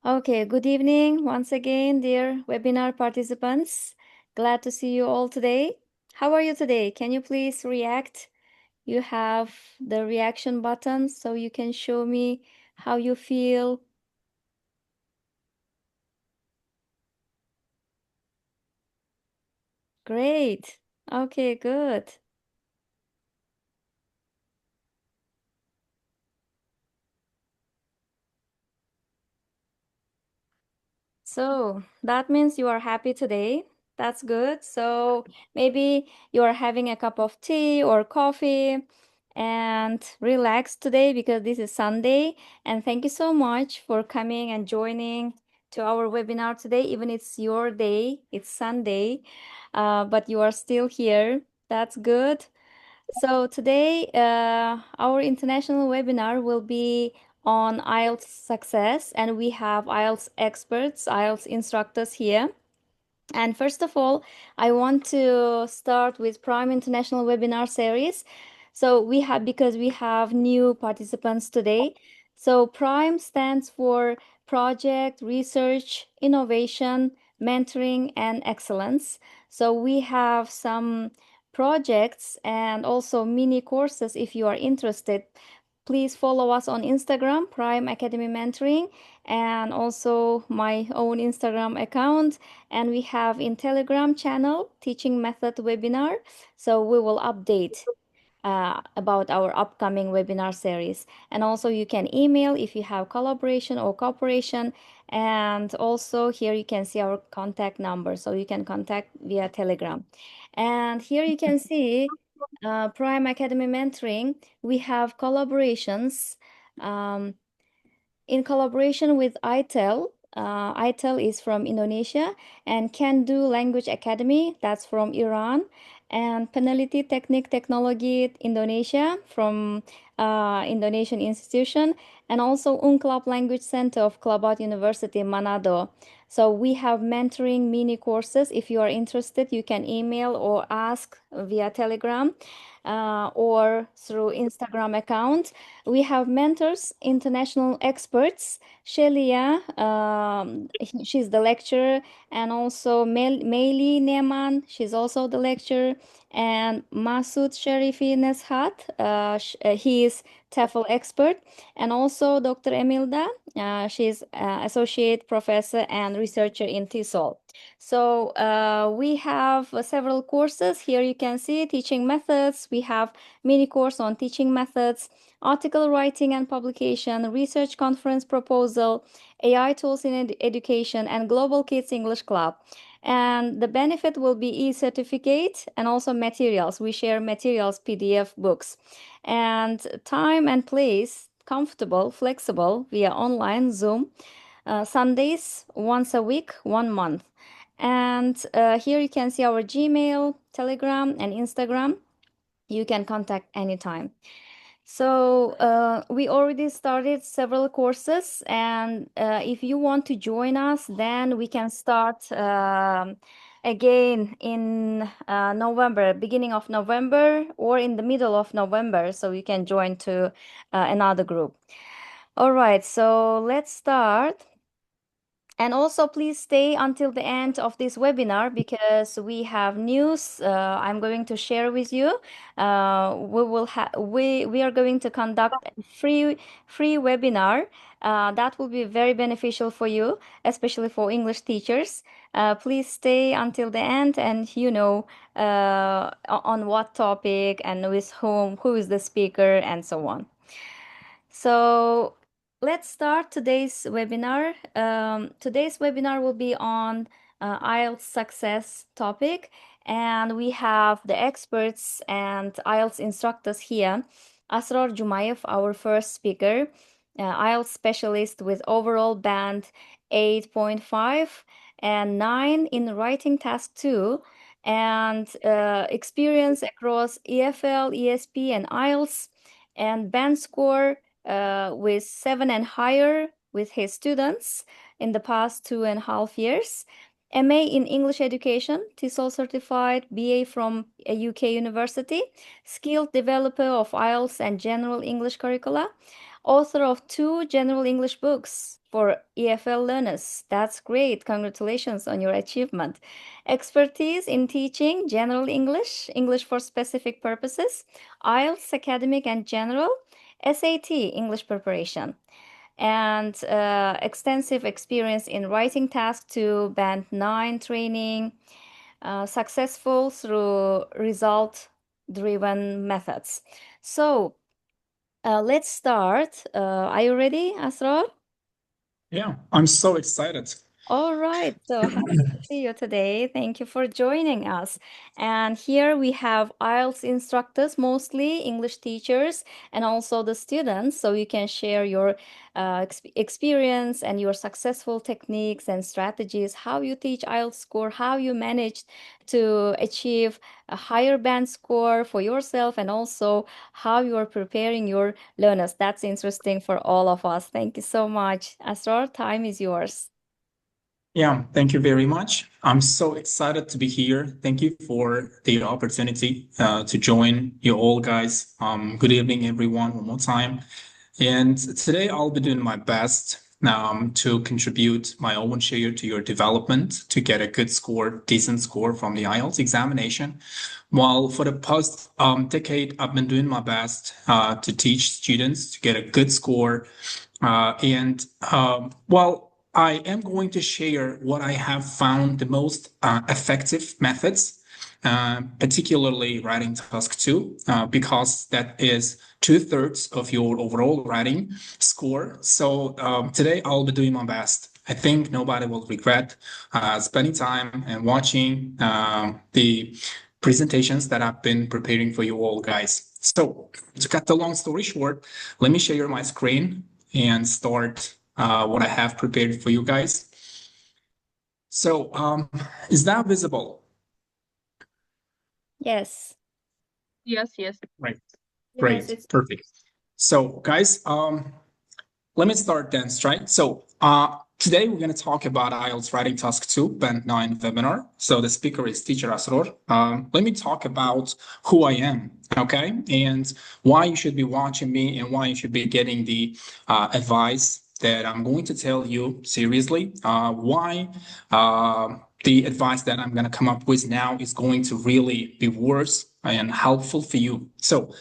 Okay, good evening once again, dear webinar participants. Glad to see you all today. How are you today? Can you please react? You have the reaction button so you can show me how you feel. Great. Okay, good. So that means you are happy today. That's good. So maybe you are having a cup of tea or coffee and relax today because this is Sunday. And thank you so much for coming and joining to our webinar today. Even it's your day, it's Sunday, but you are still here. That's good. So today, our international webinar will be on IELTS success, and we have IELTS experts, IELTS instructors here. And first of all, I want to start with Prime International Webinar Series. So because we have new participants today. So Prime stands for Project, Research, Innovation, Mentoring, and Excellence. So we have some projects and also mini courses if you are interested. Please follow us on Instagram, Prime Academy Mentoring, and also my own Instagram account. And we have in Telegram channel teaching method webinar. So we will update about our upcoming webinar series. And also you can email if you have collaboration or cooperation. And also here you can see our contact number. So you can contact via Telegram. And here you can see Prime Academy Mentoring. We have collaborations. Um, in collaboration with ITEL. ITEL is from Indonesia, and Can Do Language Academy, that's from Iran, and Peneliti Teknik Teknologi Indonesia from Indonesian institution, and also Unclub Language Center of Klabat University, Manado. So we have mentoring mini courses. If you are interested, you can email or ask via Telegram or through Instagram account. We have mentors, international experts. Shelia, she's the lecturer, and also Meili Neman, she's also the lecturer, and Masood Sharifi Neshat, he is TEFL expert, and also Dr. Emilda, she's associate professor and researcher in TESOL. So we have several courses. Here you can see teaching methods. We have mini course on teaching methods, article writing and publication, research conference proposal, AI tools in education, and Global Kids English Club. And the benefit will be e-certificate and also materials. We share materials, PDF books, and time and place, comfortable, flexible via online Zoom. Sundays, once a week, 1 month. And here you can see our Gmail, Telegram, and Instagram. You can contact anytime. So we already started several courses, and if you want to join us, then we can start again in November, beginning of November, or in the middle of November. So you can join to another group. All right, so let's start. And also, please stay until the end of this webinar because we have news I'm going to share with you. We are going to conduct a free webinar that will be very beneficial for you, especially for English teachers. Please stay until the end, and on what topic and with whom, who is the speaker, and so on. So let's start today's webinar. Today's webinar will be on IELTS success topic, and we have the experts and IELTS instructors here. Asror Jumayev, our first speaker, IELTS specialist with overall band 8.5 and 9 in writing task 2, and experience across EFL, ESP, and IELTS, and band score with 7 and higher with his students in the past 2.5 years. MA in English Education, TESOL certified, BA from a UK university, skilled developer of IELTS and general English curricula, author of 2 general English books, for EFL learners. That's great. Congratulations on your achievement. Expertise in teaching general English, English for specific purposes, IELTS academic and general, SAT English preparation, and extensive experience in writing task to Band 9 training, successful through result-driven methods. So let's start. Are you ready, Asror? Yeah, I'm so excited. All right, so happy to see you today. Thank you for joining us. And here we have IELTS instructors, mostly English teachers, and also the students. So you can share your experience and your successful techniques and strategies, how you teach IELTS score, how you managed to achieve a higher band score for yourself, and also how you are preparing your learners. That's interesting for all of us. Thank you so much. Asror, time is yours. Yeah, thank you very much. I'm so excited to be here. Thank you for the opportunity to join you all, guys. Good evening, everyone, one more time. And today I'll be doing my best to contribute my own share to your development to get a good score, decent score from the IELTS examination. While for the past decade, I've been doing my best to teach students to get a good score. Well, I am going to share what I have found the most effective methods, particularly writing task two, because that is two-thirds of your overall writing score. So today I'll be doing my best. I think nobody will regret spending time and watching the presentations that I've been preparing for you all, guys. So to cut the long story short, let me share my screen and start what I have prepared for you guys. So is that visible? Yes. Yes, yes. Right. Yes, Great. it's Perfect. So guys, let me start then, right? So today we're going to talk about IELTS Writing Task 2, Band 9 webinar. So the speaker is Teacher Asror. Let me talk about who I am, okay? And why you should be watching me and why you should be getting the advice that I'm going to tell you seriously. Why the advice that I'm going to come up with now is going to really be worth and helpful for you. So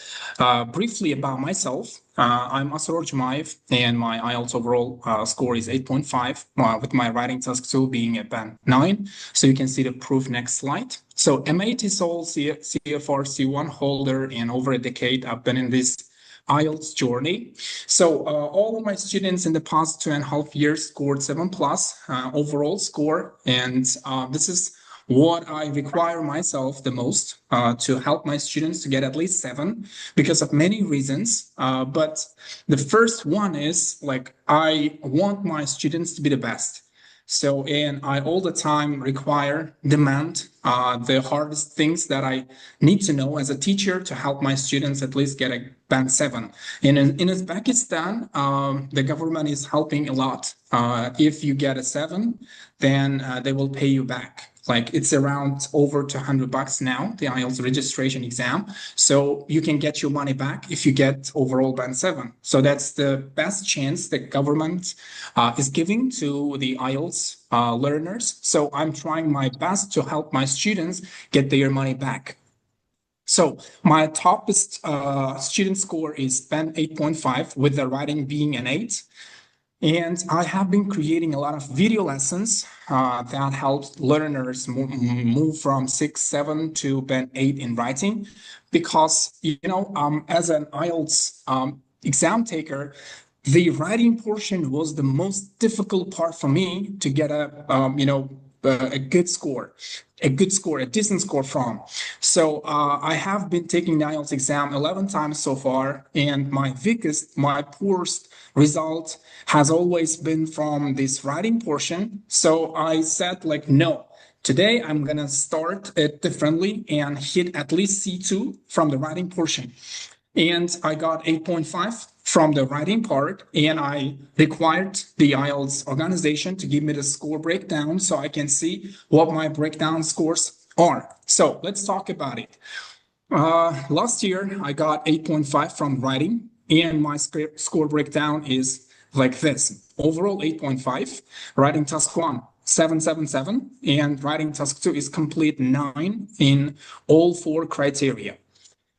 briefly about myself. I'm Asror and my IELTS overall score is 8.5, with my writing task 2 being at band 9. So you can see the proof next slide. So M8 is all CFR C1 holder, and over a decade I've been in this IELTS journey. So all of my students in the past 2.5 years scored 7 plus overall score, and this is what I require myself the most to help my students to get at least 7 because of many reasons. But the first one is like I want my students to be the best. So, and I all the time demand the hardest things that I need to know as a teacher to help my students at least get a band 7. And in Uzbekistan, the government is helping a lot. If you get a 7, then they will pay you back. Like it's around over $200 now, the IELTS registration exam. So you can get your money back if you get overall band 7. So that's the best chance the government is giving to the IELTS learners. So I'm trying my best to help my students get their money back. So my top student score is band 8.5 with the writing being an 8. And I have been creating a lot of video lessons that help learners move from 6, 7 to band 8 in writing. Because, as an IELTS exam taker, the writing portion was the most difficult part for me to get a good score, a decent score from. So I have been taking the IELTS exam 11 times so far, and my poorest result has always been from this writing portion. So I said like, no, today I'm gonna start it differently and hit at least C2 from the writing portion. And I got 8.5 from the writing part, and I required the IELTS organization to give me the score breakdown so I can see what my breakdown scores are. So let's talk about it. Last year, I got 8.5 from writing, and my score breakdown is like this. Overall 8.5, writing task 1, 777, and writing task 2 is complete 9 in all 4 criteria.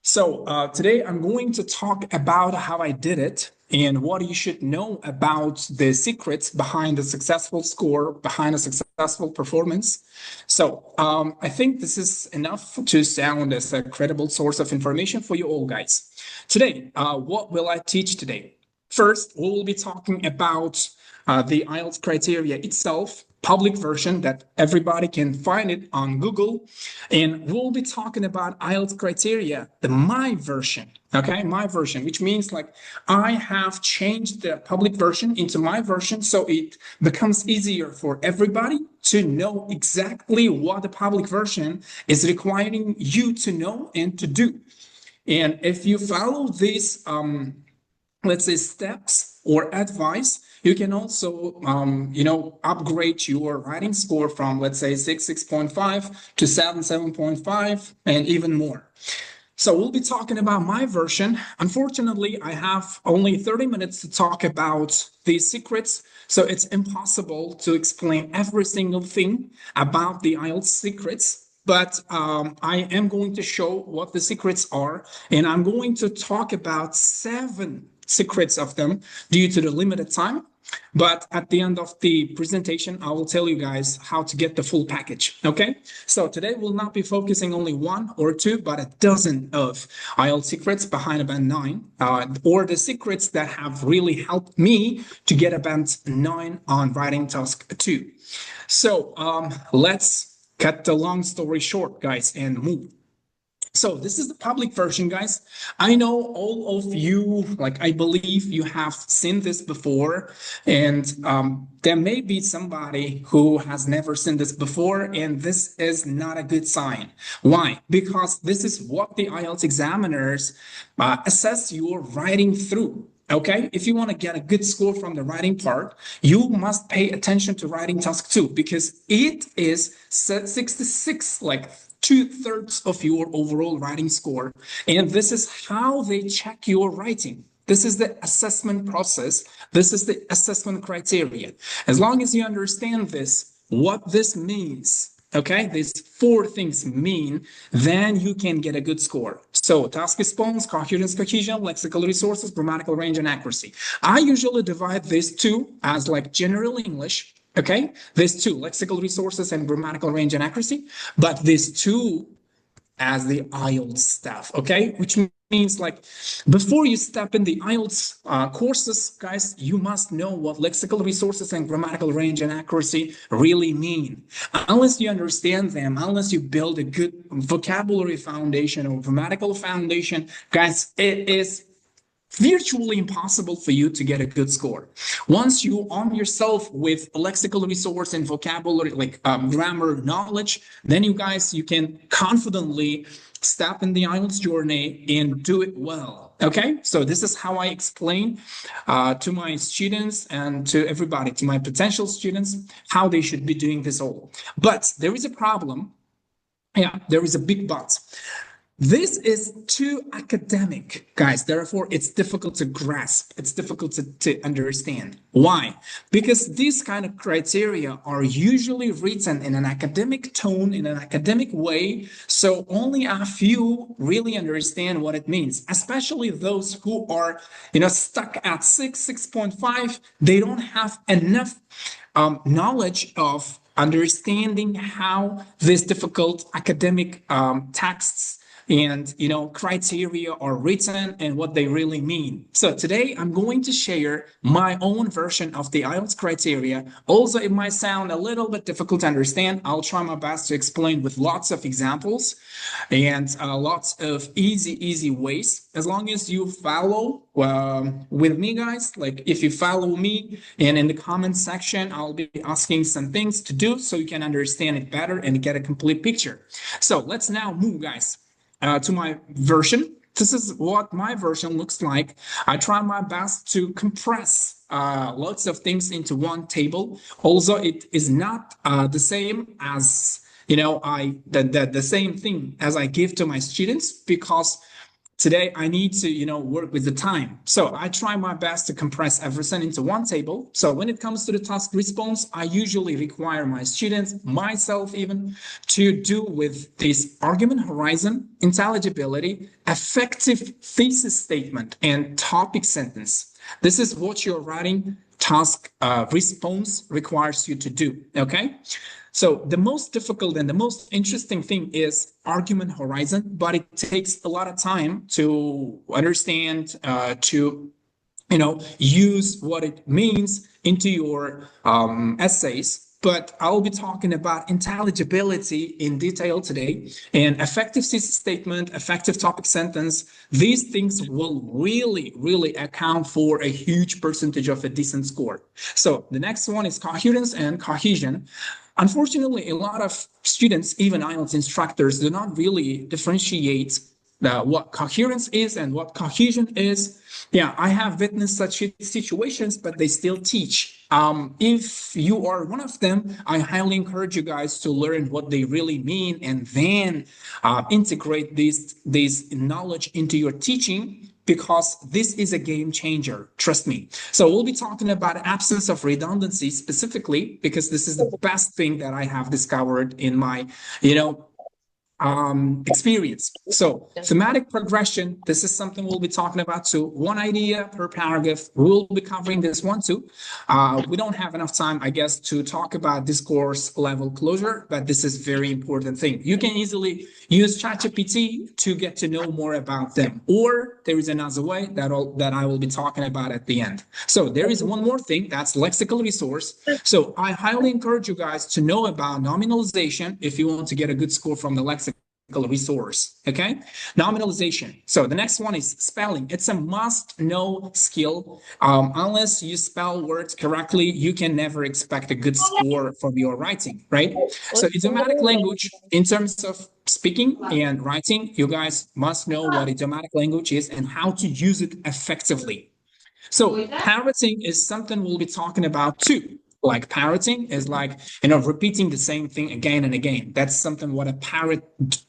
So today I'm going to talk about how I did it and what you should know about the secrets behind a successful score, behind a successful performance. So I think this is enough to sound as a credible source of information for you all, guys. Today, what will I teach today? First, we will be talking about the IELTS criteria itself, public version that everybody can find it on Google. And we'll be talking about IELTS criteria, the my version, okay? My version, which means like I have changed the public version into my version so it becomes easier for everybody to know exactly what the public version is requiring you to know and to do. And if you follow these let's say steps or advice, you can also upgrade your writing score from, let's say, 6.5 to 7.5 and even more. So we'll be talking about my version. Unfortunately, I have only 30 minutes to talk about these secrets, so it's impossible to explain every single thing about the IELTS secrets. But I am going to show what the secrets are, and I'm going to talk about 7 secrets of them due to the limited time. But at the end of the presentation, I will tell you guys how to get the full package. Okay. So today we'll not be focusing only 1 or 2, but a dozen of IELTS secrets behind a band 9, or the secrets that have really helped me to get a band 9 on writing task 2. So let's cut the long story short, guys, and move. So this is the public version, guys. I know all of you, like I believe you have seen this before, and there may be somebody who has never seen this before, and this is not a good sign. Why? Because this is what the IELTS examiners assess your writing through. Okay, if you want to get a good score from the writing part, you must pay attention to writing task 2 because it is 66, like 2/3 of your overall writing score. And this is how they check your writing. This is the assessment process. This is the assessment criteria. As long as you understand this, what this means, okay, these 4 things mean, then you can get a good score. So task response, coherence, cohesion, lexical resources, grammatical range, and accuracy. I usually divide these 2 as like general English. Okay, these 2, lexical resources and grammatical range and accuracy, but these 2 as the IELTS stuff, okay? Which means like before you step in the IELTS courses, guys, you must know what lexical resources and grammatical range and accuracy really mean. Unless you understand them, unless you build a good vocabulary foundation or grammatical foundation, guys, it is virtually impossible for you to get a good score. Once you arm yourself with lexical resource and vocabulary, like grammar knowledge, then you can confidently step in the IELTS journey and do it well. Okay, so this is how I explain to my students and to everybody, to my potential students, how they should be doing this all. But there is a problem. Yeah, there is a big but. This is too academic, guys. Therefore, it's difficult to grasp. It's difficult to understand. Why? Because these kind of criteria are usually written in an academic tone, in an academic way. So only a few really understand what it means, especially those who are, stuck at 6.5. They don't have enough knowledge of understanding how these difficult academic texts and criteria are written and what they really mean. So today I'm going to share my own version of the IELTS criteria. Also, it might sound a little bit difficult to understand. I'll try my best to explain with lots of examples and lots of easy ways. As long as you follow with me, guys, like if you follow me and in the comment section, I'll be asking some things to do so you can understand it better and get a complete picture. So let's now move, guys, to my version. This is what my version looks like. I try my best to compress lots of things into one table. Also, it is not the same as the same thing as I give to my students because today I need to, work with the time. So I try my best to compress everything into one table. So when it comes to the task response, I usually require my students, myself even, to do with this argument horizon, intelligibility, effective thesis statement, and topic sentence. This is what your writing task response requires you to do. Okay. So the most difficult and the most interesting thing is argument horizon, but it takes a lot of time to understand, to use what it means into your essays. But I'll be talking about intelligibility in detail today, and effective thesis statement, effective topic sentence. These things will really, really account for a huge percentage of a decent score. So the next one is coherence and cohesion. Unfortunately, a lot of students, even IELTS instructors, do not really differentiate what coherence is and what cohesion is. Yeah, I have witnessed such situations, but they still teach. If you are one of them, I highly encourage you guys to learn what they really mean and then integrate this knowledge into your teaching, because this is a game changer. Trust me. So we'll be talking about absence of redundancy specifically, because this is the best thing that I have discovered in my, experience. So thematic progression, this is something we'll be talking about too. One idea per paragraph. We'll be covering this one too. We don't have enough time, I guess, to talk about discourse level closure, but this is very important thing. You can easily use ChatGPT to get to know more about them, or there is another way that I will be talking about at the end. So there is one more thing, that's lexical resource. So I highly encourage you guys to know about nominalization if you want to get a good score from the lexical resource. Okay, nominalization. So the next one is spelling. It's a must-know skill. Unless you spell words correctly, you can never expect a good score from your writing, right? So idiomatic language, in terms of speaking and writing, you guys must know what idiomatic language is and how to use it effectively. So parroting is something we'll be talking about too. Like parroting is like, repeating the same thing again and again. That's something what a parrot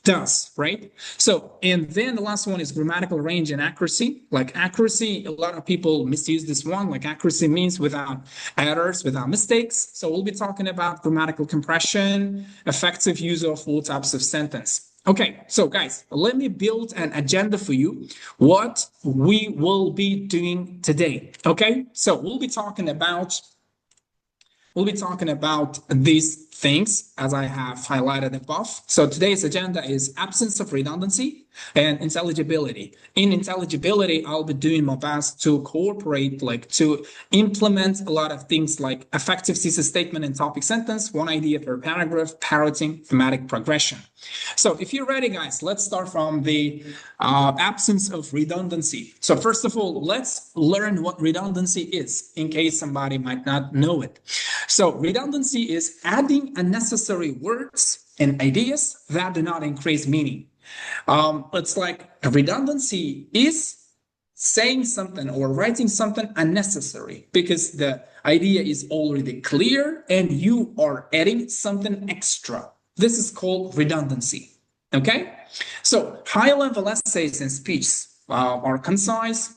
does, right? So, and then the last one is grammatical range and accuracy. Like accuracy, a lot of people misuse this one. Like accuracy means without errors, without mistakes. So we'll be talking about grammatical compression, effective use of all types of sentence. Okay, so guys, let me build an agenda for you, what we will be doing today. Okay, so we'll be talking about these things as I have highlighted above. So today's agenda is absence of redundancy and intelligibility. In intelligibility, I'll be doing my best to cooperate, like to implement a lot of things like effective thesis statement and topic sentence, one idea per paragraph, parroting, thematic progression. So if you're ready, guys, let's start from the absence of redundancy. So first of all, let's learn what redundancy is in case somebody might not know it. So redundancy is adding unnecessary words and ideas that do not increase meaning. It's like a redundancy is saying something or writing something unnecessary because the idea is already clear and you are adding something extra. This is called redundancy. Okay? So high-level essays and speeches are concise.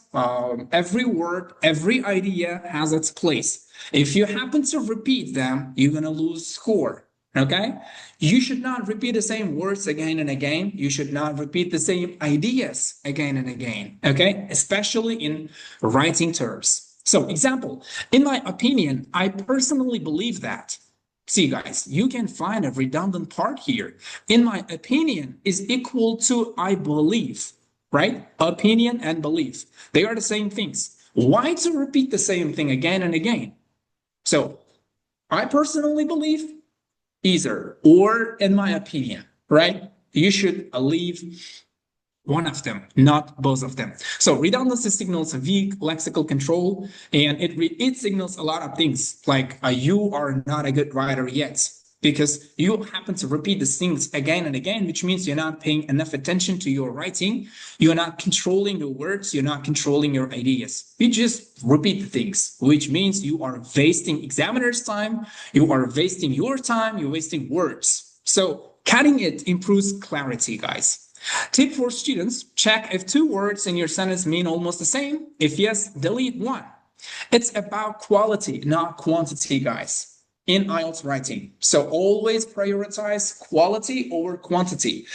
Every word, every idea has its place. If you happen to repeat them, you're going to lose score. Okay? You should not repeat the same words again and again. You should not repeat the same ideas again and again. Okay? Especially in writing terms. So, example, in my opinion, I personally believe that. See, guys, you can find a redundant part here. In my opinion is equal to I believe, right? Opinion and belief. They are the same things. Why to repeat the same thing again and again? So, I personally believe either or in my opinion, right? You should leave one of them, not both of them. So redundancy signals a weak lexical control, and it signals a lot of things like you are not a good writer yet because you happen to repeat the things again and again, which means you're not paying enough attention to your writing. You're not controlling your words. You're not controlling your ideas. You just repeat the things, which means you are wasting examiner's time. You are wasting your time. You're wasting words. So cutting it improves clarity, guys. Tip for students, check if two words in your sentence mean almost the same. If yes, delete one. It's about quality, not quantity, guys, in IELTS writing. So always prioritize quality over quantity.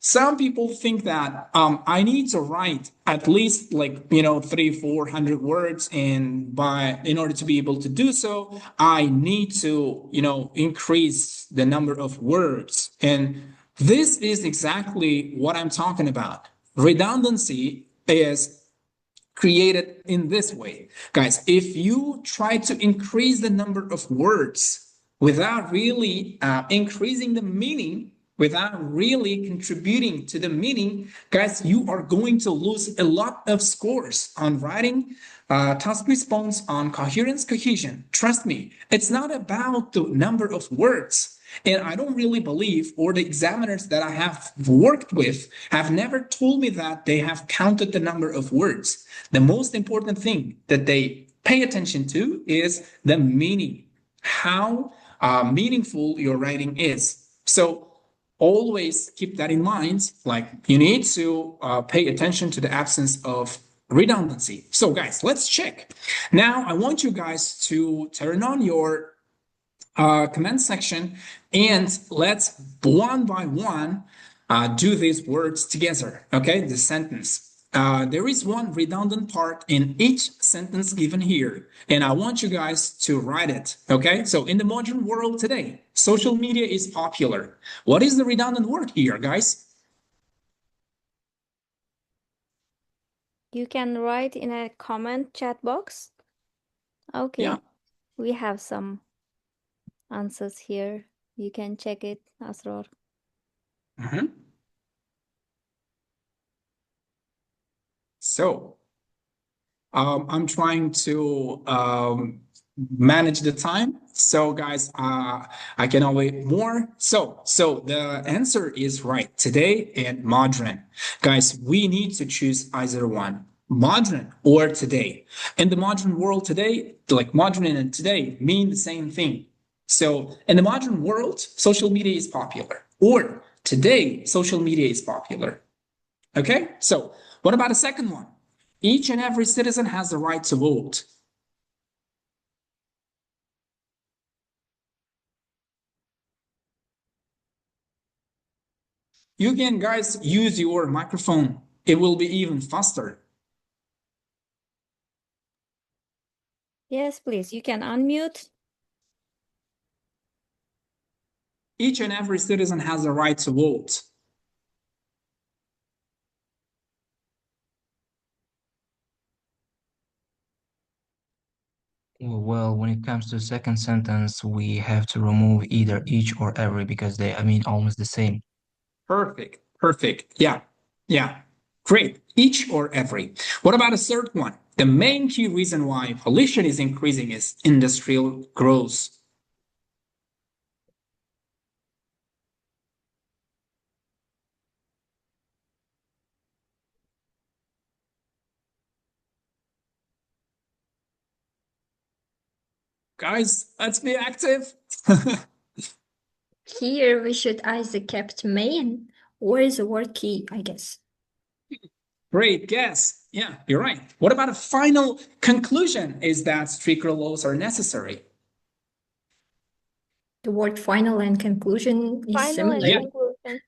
Some people think that I need to write at least like 300-400 words, and in order to be able to do so, I need to increase the number of words. And this is exactly what I'm talking about. Redundancy is created in this way. Guys, if you try to increase the number of words without really increasing the meaning, without really contributing to the meaning, guys, you are going to lose a lot of scores on writing, task response, on coherence, cohesion. Trust me, it's not about the number of words. And I don't really believe, or the examiners that I have worked with have never told me that they have counted the number of words. The most important thing that they pay attention to is the meaning, how meaningful your writing is. So always keep that in mind. Like you need to pay attention to the absence of redundancy. So guys, let's check. Now I want you guys to turn on your comment section, and let's one by one do these words together. Okay, the sentence. There is one redundant part in each sentence given here, and I want you guys to write it. Okay, so in the modern world today, social media is popular. What is the redundant word here, guys? You can write in a comment chat box. Okay, Yeah. we have some answers here. You can check it, Asror. So I'm trying to manage the time. So guys, I cannot wait more. So the answer is right. Today and modern. Guys, we need to choose either one. Modern or today. In the modern world today, like modern and today mean the same thing. So in the modern world, social media is popular. Or today, social media is popular. Okay, so what about the second one? Each and every citizen has the right to vote. You can, guys, use your microphone. It will be even faster. Yes, please. You can unmute. Each and every citizen has the right to vote. Well, when it comes to the second sentence, we have to remove either each or every because they, I mean, almost the same. Perfect. Perfect. Yeah. Yeah. Great. Each or every. What about a third one? The main key reason why pollution is increasing is industrial growth. Guys, let's be active. Here we should either kept main or the word key, I guess. Great guess. Yeah, you're right. What about a final conclusion? Is that stricter laws are necessary? The word final and conclusion is Final and similar. conclusion.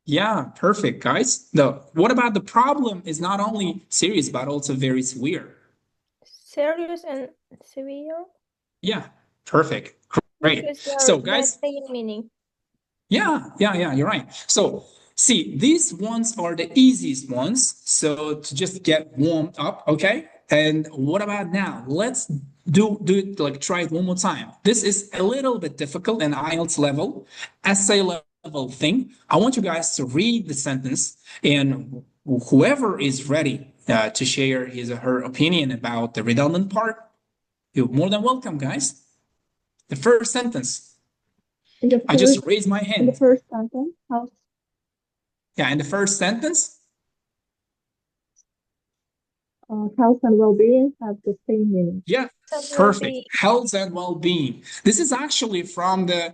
Yeah, perfect, guys. What about the problem is not only serious but also very severe? Serious and severe? Yeah, perfect. Great. Because they So, are guys, same meaning. yeah, you're right. So, see, these ones are the easiest ones. So, to just get warmed up, okay? And what about now? Let's do it, like try it one more time. This is a little bit difficult in IELTS level, essay level thing. I want you guys to read the sentence, and whoever is ready to share his or her opinion about the redundant part, you're more than welcome, guys. The first sentence. I just raised my hand. In the first sentence, Yeah, in the first sentence. health and well-being have the same meaning. Yeah, Perfect. well-being. Health and well-being. This is actually from the,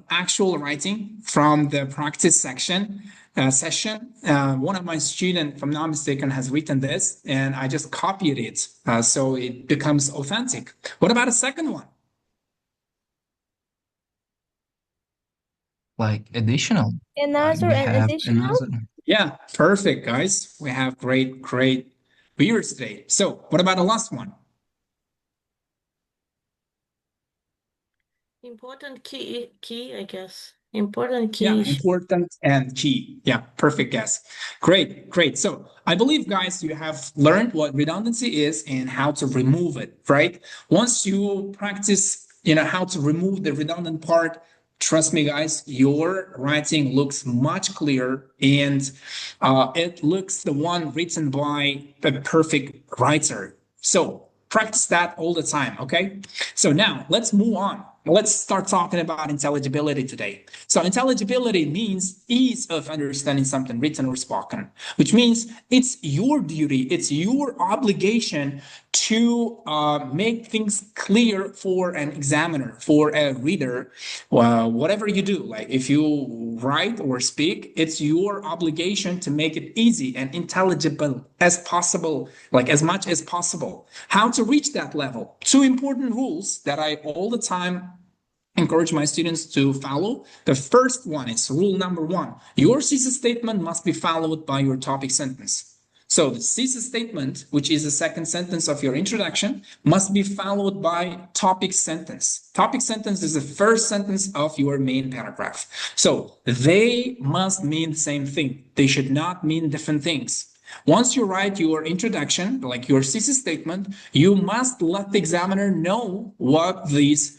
actual writing from the practice session. One of my students, if I'm not mistaken, has written this, and I just copied it, so it becomes authentic. What about a second one? Like additional. Like Another we and have additional. another. Yeah, perfect, guys. We have great viewers today. So, what about the last one? Important key, I guess. Important Yeah, keys. important and key. Yeah, perfect guess. Great. So I believe, guys, you have learned what redundancy is and how to remove it, right? Once you practice, how to remove the redundant part, trust me, guys, your writing looks much clearer, and it looks the one written by a perfect writer. So practice that all the time, okay? So now let's move on. Let's start talking about intelligibility today. So intelligibility means ease of understanding something written or spoken, which means it's your duty, it's your obligation to make things clear for an examiner, for a reader, whatever you do. Like if you write or speak, it's your obligation to make it easy and intelligible as possible, like as much as possible. How to reach that level? Two important rules that I all the time encourage my students to follow. The first one is rule number one. Your thesis statement must be followed by your topic sentence. So the thesis statement, which is the second sentence of your introduction, must be followed by topic sentence. Topic sentence is the first sentence of your main paragraph. So they must mean the same thing. They should not mean different things. Once you write your introduction, like your thesis statement, you must let the examiner know what these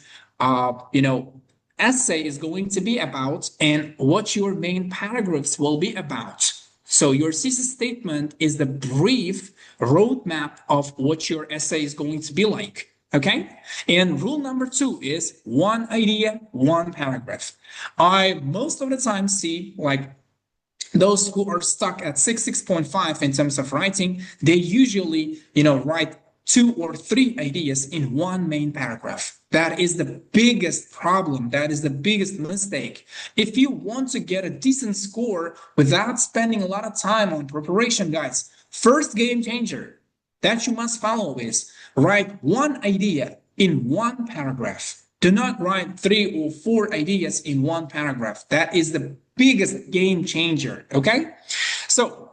essay is going to be about and what your main paragraphs will be about. So your thesis statement is the brief roadmap of what your essay is going to be like. Okay. And rule number two is one idea, one paragraph. I most of the time see like those who are stuck at 6.5 in terms of writing, they usually, write two or three ideas in one main paragraph. That is the biggest problem. That is the biggest mistake. If you want to get a decent score without spending a lot of time on preparation, guys, first game changer that you must follow is write one idea in one paragraph. Do not write 3 or 4 ideas in one paragraph. That is the biggest game changer. Okay. So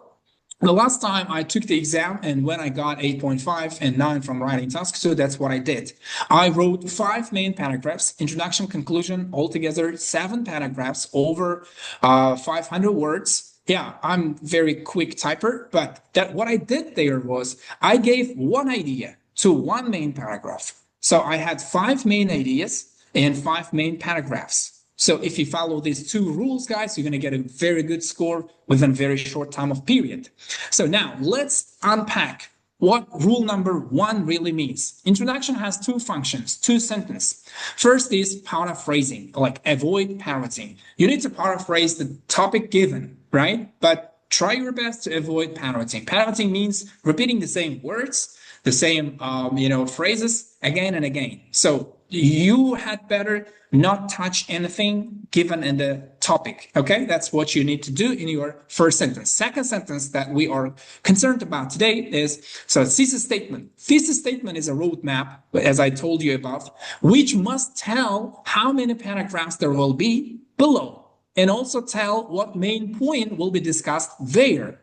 the last time I took the exam and when I got 8.5 and 9 from writing task, so that's what I did. I wrote 5 main paragraphs, introduction, conclusion, altogether 7 paragraphs over 500 words. Yeah, I'm very quick typer, but what I did there was I gave one idea to one main paragraph. So I had 5 main ideas and 5 main paragraphs. So if you follow these 2 rules, guys, you're going to get a very good score within a very short time of period. So now let's unpack what rule number 1 really means. Introduction has 2 functions, 2 sentences. First is paraphrasing, like avoid parroting. You need to paraphrase the topic given, right? But try your best to avoid parroting. Parroting means repeating the same words, the same phrases again and again. So you had better not touch anything given in the topic. Okay, that's what you need to do in your first sentence. Second sentence that we are concerned about today is thesis statement. Thesis statement is a roadmap, as I told you about, which must tell how many paragraphs there will be below, and also tell what main point will be discussed there.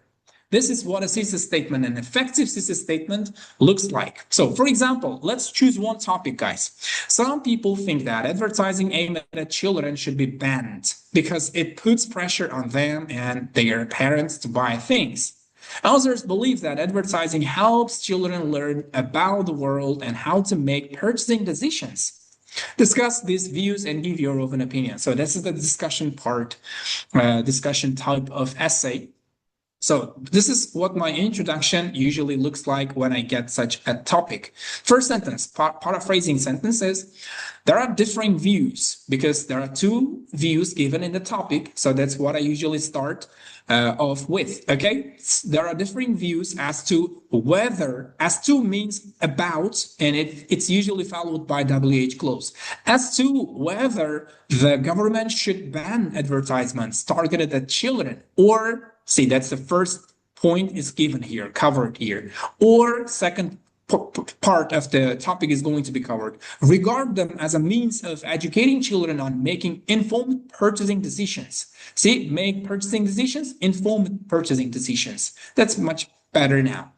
This is what a thesis statement, an effective thesis statement, looks like. So, for example, let's choose one topic, guys. Some people think that advertising aimed at children should be banned because it puts pressure on them and their parents to buy things. Others believe that advertising helps children learn about the world and how to make purchasing decisions. Discuss these views and give your own opinion. So this is the discussion part, discussion type of essay. So this is what my introduction usually looks like when I get such a topic. First sentence, paraphrasing sentence is, there are differing views because there are two views given in the topic. So that's what I usually start off with. Okay, there are differing views as to whether, as to means about, and it's usually followed by WH clause, as to whether the government should ban advertisements targeted at children, or see, that's the first point is given here, covered here, or second part of the topic is going to be covered. Regard them as a means of educating children on making informed purchasing decisions. See, make purchasing decisions, informed purchasing decisions. That's much better now.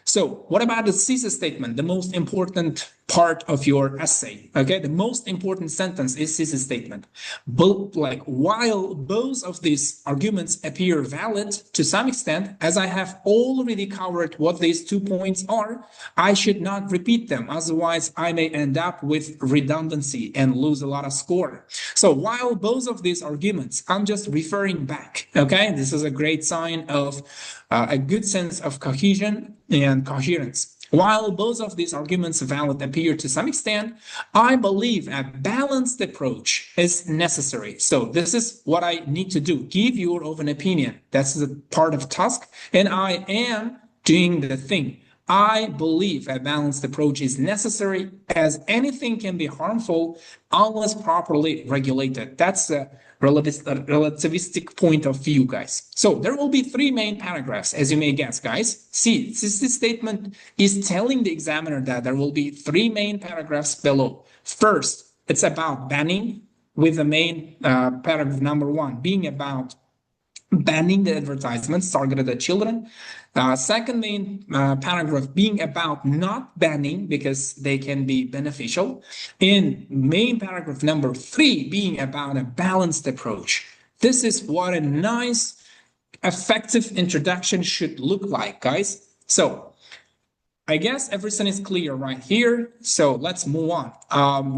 So what about the thesis statement, the most important part of your essay? Okay, the most important sentence is thesis statement. But like, while both of these arguments appear valid to some extent, as I have already covered what these 2 points are, I should not repeat them. Otherwise, I may end up with redundancy and lose a lot of score. So while both of these arguments, I'm just referring back. Okay, this is a great sign of a good sense of cohesion and coherence. While both of these arguments valid appear to some extent, I believe a balanced approach is necessary. So this is what I need to do. Give your own opinion. That's the part of task, and I am doing the thing. I believe a balanced approach is necessary, as anything can be harmful unless properly regulated. That's the relativistic point of view, guys. So there will be 3 main paragraphs, as you may guess, guys. See, this statement is telling the examiner that there will be 3 main paragraphs below. First, it's about banning, with the main paragraph number 1 being about banning the advertisements targeted at children. Second main paragraph being about not banning because they can be beneficial. In main paragraph number 3 being about a balanced approach. This is what a nice, effective introduction should look like, guys. So I guess everything is clear right here. So let's move on.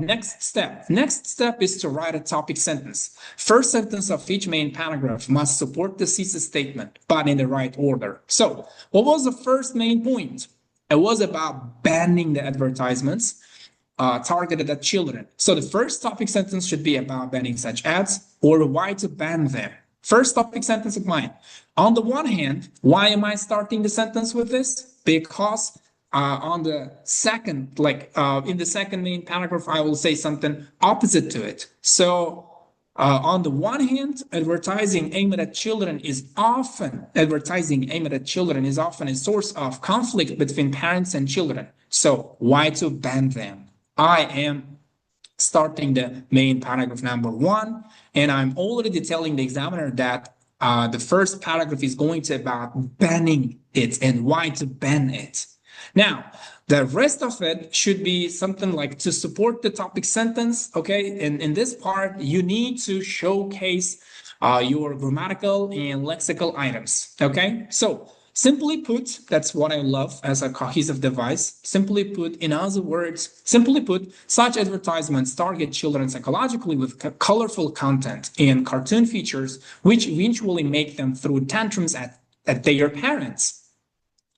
Next step is to write a topic sentence. First sentence of each main paragraph must support the thesis statement, but in the right order. So what was the first main point? It was about banning the advertisements targeted at children. So the first topic sentence should be about banning such ads, or why to ban them. First topic sentence of mine. On the one hand, why am I starting the sentence with this? Because on the second, in the second main paragraph, I will say something opposite to it. So on the one hand, advertising aimed at children is often a source of conflict between parents and children. So why to ban them? I am starting the main paragraph number 1, and I'm already telling the examiner that the first paragraph is going to about banning it and why to ban it. Now, the rest of it should be something like to support the topic sentence, okay? And in this part, you need to showcase your grammatical and lexical items, okay? So, simply put, that's what I love as a cohesive device. Simply put, in other words, such advertisements target children psychologically with colorful content and cartoon features, which eventually make them throw tantrums at their parents.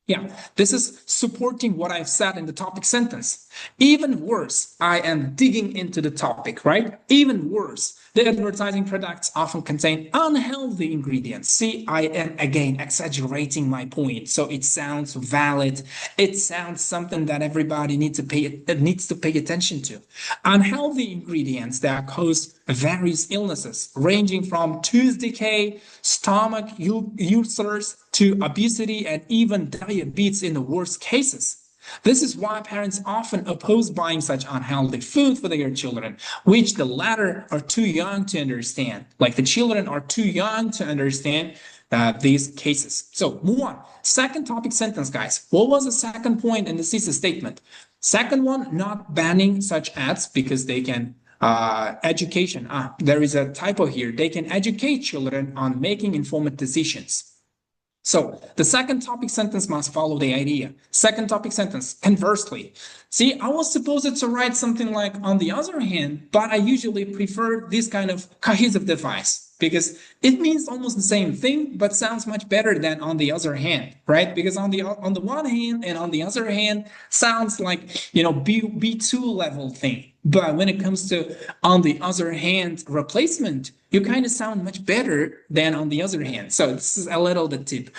Yeah, this is supporting what I've said in the topic sentence. Even worse, I am digging into the topic, right? Even worse, the advertising products often contain unhealthy ingredients. See, I am again exaggerating my point, so it sounds valid. It sounds something that everybody needs to pay attention to. Unhealthy ingredients that cause various illnesses, ranging from tooth decay, stomach ulcers, to obesity and even diabetes in the worst cases. This is why parents often oppose buying such unhealthy food for their children, which the latter are too young to understand. Like the children are too young to understand these cases. So move on. Second topic sentence, guys. What was the second point in the thesis statement? Second one, not banning such ads because they can education. There is a typo here. They can educate children on making informed decisions. So the second topic sentence must follow the idea. Second topic sentence, conversely. See, I was supposed to write something like on the other hand, but I usually prefer this kind of cohesive device. because it means almost the same thing, but sounds much better than on the other hand, right? Because on the one hand and on the other hand sounds like, you know, B2 level thing. But when it comes to on the other hand replacement, you kind of sound much better than on the other hand. So this is a little bit tip.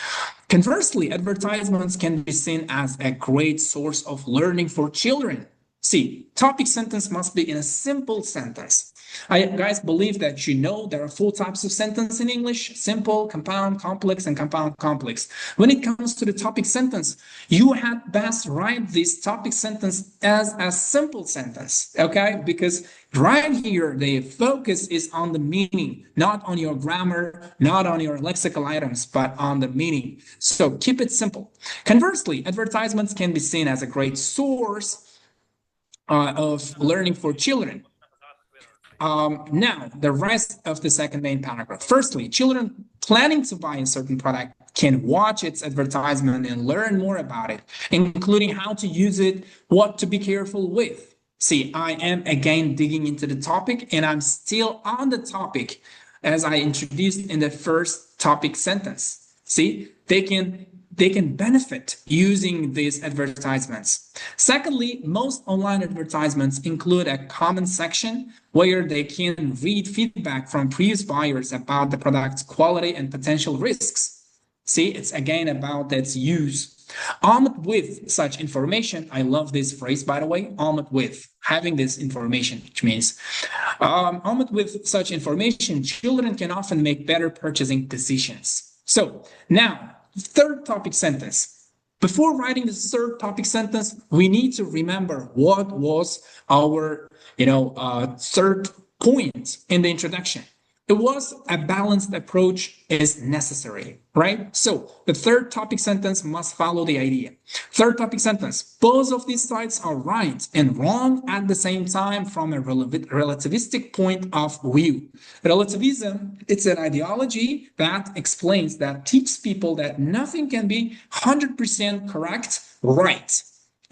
Conversely, advertisements can be seen as a great source of learning for children. See, topic sentence must be in a simple sentence. I guys believe that you know there are four types of sentence in English: simple, compound, complex, and compound complex. When it comes to the topic sentence, you had best write this topic sentence as a simple sentence, okay? Because right here, the focus is on the meaning, not on your grammar, not on your lexical items, but on the meaning. So keep it simple. Conversely, advertisements can be seen as a great source of learning for children. Now, the rest of the second main paragraph. Firstly, children planning to buy a certain product can watch its advertisement and learn more about it, including how to use it, what to be careful with. See, I am again digging into the topic, and I'm still on the topic as I introduced in the first topic sentence. See, they can benefit using these advertisements. Secondly, most online advertisements include a comment section where they can read feedback from previous buyers about the product's quality and potential risks. See, it's again about its use. Armed with such information, I love this phrase, by the way, armed with, having this information, which means armed with such information, children can often make better purchasing decisions. So now, third topic sentence. Before writing the third topic sentence, we need to remember what was our, third point in the introduction. It was a balanced approach is necessary, right? So the third topic sentence must follow the idea. Third topic sentence, both of these sides are right and wrong at the same time from a relativistic point of view. Relativism, it's an ideology that explains, that teaches people that nothing can be 100% correct, right.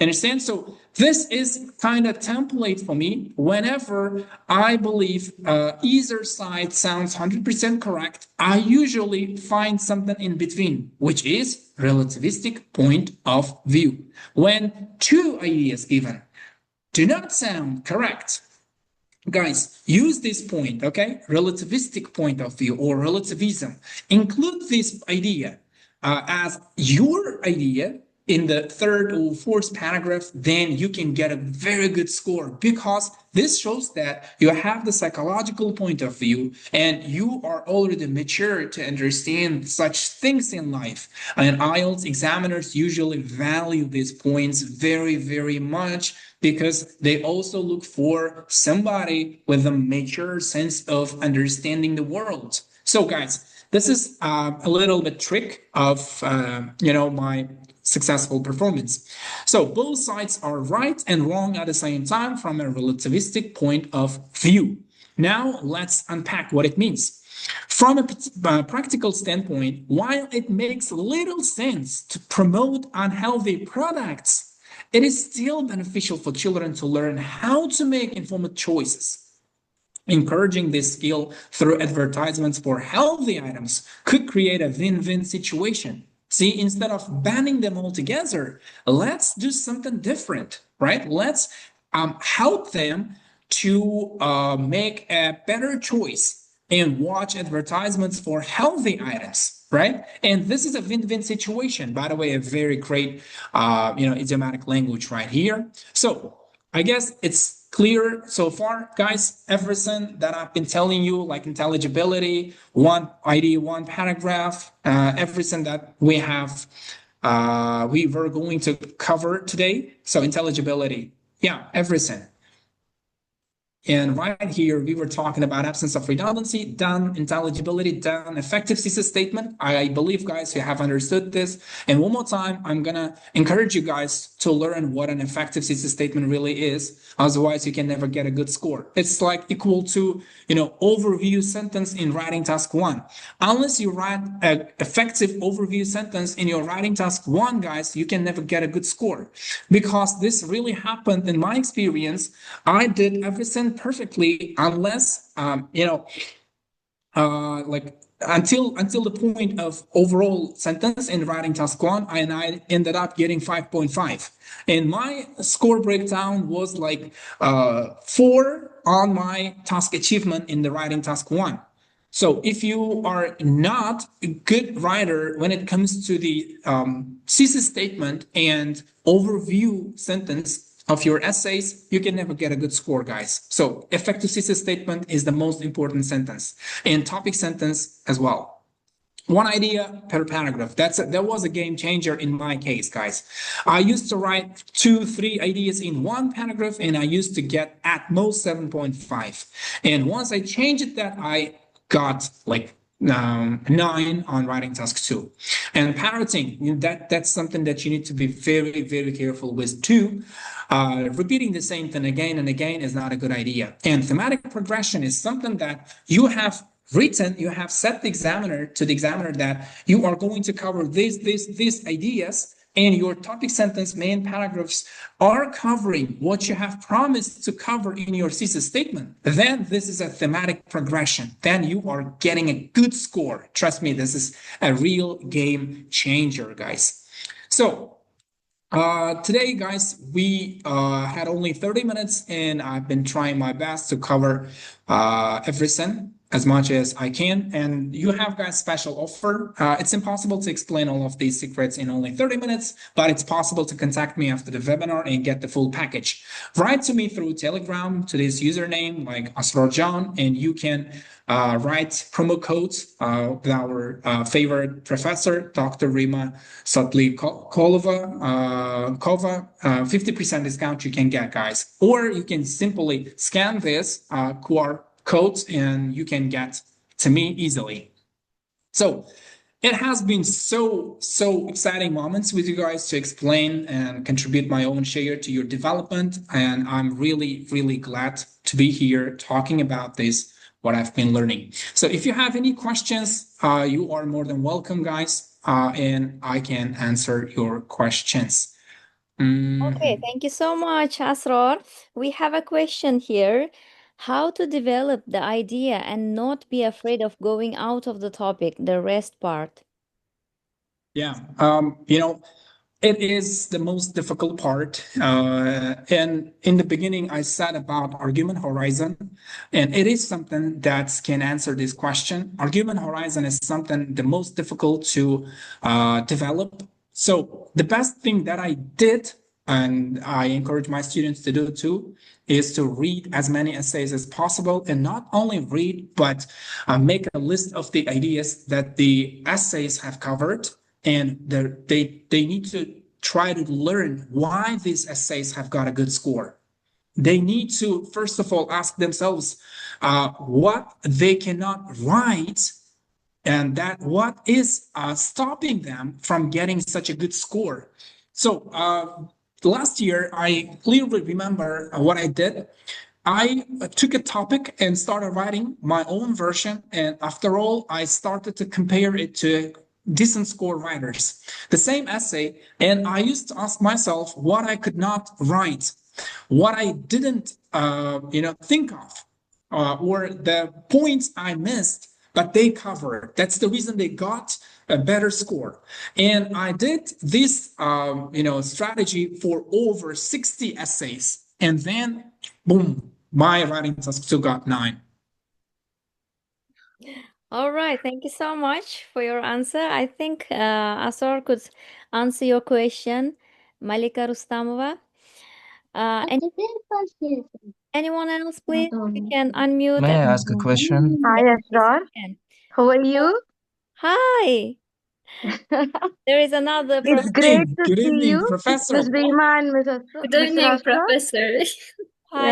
Understand? So this is kind of template for me whenever I believe either side sounds 100% correct. I usually find something in between, which is relativistic point of view. When two ideas even do not sound correct, guys, use this point, okay? Relativistic point of view or relativism. Include this idea as your idea in the third or fourth paragraph, then you can get a very good score, because this shows that you have the psychological point of view and you are already mature to understand such things in life. And IELTS examiners usually value these points very, very much, because they also look for somebody with a mature sense of understanding the world. So guys, this is a little bit trick of, my successful performance. So both sides are right and wrong at the same time from a relativistic point of view. Now let's unpack what it means. From a practical standpoint, while it makes little sense to promote unhealthy products, it is still beneficial for children to learn how to make informed choices. Encouraging this skill through advertisements for healthy items could create a win-win situation. See, instead of banning them altogether, let's do something different, right? Let's help them to make a better choice and watch advertisements for healthy items, right? And this is a win-win situation. By the way, a very great, idiomatic language right here. So I guess it's clear so far, guys. Everything that I've been telling you, like intelligibility, one idea, one paragraph, everything that we have, we were going to cover today. So intelligibility, yeah, everything. And right here, we were talking about absence of redundancy, done, intelligibility, done, effective thesis statement. I believe, guys, you have understood this. And one more time, I'm going to encourage you guys to learn what an effective thesis statement really is. Otherwise, you can never get a good score. It's like equal to, overview sentence in writing task 1. Unless you write an effective overview sentence in your writing task 1, guys, you can never get a good score. Because this really happened in my experience. I did everything perfectly unless, like until the point of overall sentence in writing task one, and I ended up getting 5.5. And my score breakdown was like 4 on my task achievement in the writing task one. So if you are not a good writer when it comes to the thesis statement and overview sentence of your essays, you can never get a good score, guys. So effective thesis statement is the most important sentence, and topic sentence as well. One idea per paragraph. That was a game changer in my case, guys. I used to write 2-3 ideas in one paragraph, and I used to get at most 7.5. And once I changed that, I got like 9 on writing task 2. And parroting, that's something that you need to be very, very careful with too. Repeating the same thing again and again is not a good idea. And thematic progression is something that you have written, you have set the examiner that you are going to cover these ideas, and your topic sentence main paragraphs are covering what you have promised to cover in your thesis statement. Then this is a thematic progression. Then you are getting a good score. Trust me, this is a real game changer, guys. So today, guys, we had only 30 minutes, and I've been trying my best to cover everything as much as I can. And you have, guys, special offer. It's impossible to explain all of these secrets in only 30 minutes, but it's possible to contact me after the webinar and get the full package. Write to me through Telegram to this username like Asror John, and you can write promo codes with our favorite professor, Dr. Rima Sotlikova, 50% discount you can get, guys. Or you can simply scan this QR code and you can get to me easily. So it has been so exciting moments with you guys to explain and contribute my own share to your development. And I'm really glad to be here talking about this, what I've been learning. So if you have any questions, you are more than welcome, guys, and I can answer your questions. Okay, thank you so much, Asror. We have a question here. How to develop the idea and not be afraid of going out of the topic, the rest part? Yeah, it is the most difficult part. And in the beginning, I said about argument horizon, and it is something that can answer this question. Argument horizon is something the most difficult to develop. So the best thing that I did, and I encourage my students to do too, is to read as many essays as possible, and not only read, but make a list of the ideas that the essays have covered, and they need to try to learn why these essays have got a good score. They need to, first of all, ask themselves what they cannot write, and that what is stopping them from getting such a good score. So last year, I clearly remember what I did. I took a topic and started writing my own version. And after all, I started to compare it to decent score writers, the same essay. And I used to ask myself what I could not write, what I didn't, think of, or the points I missed, but they covered. That's the reason they got a better score. And I did this, strategy for over 60 essays. And then, boom, my writing task still got 9. All right, thank you so much for your answer. I think Asor could answer your question, Malika Rustamova. Anyone else, please? You can unmute. May I ask a question? Hi, Yes, you Asrar. can. How are you? Hi, there is another It's professor. great to Good see evening, you, Professor. Miss Rima and Good Mr. evening, Asrar. Professor. Hi.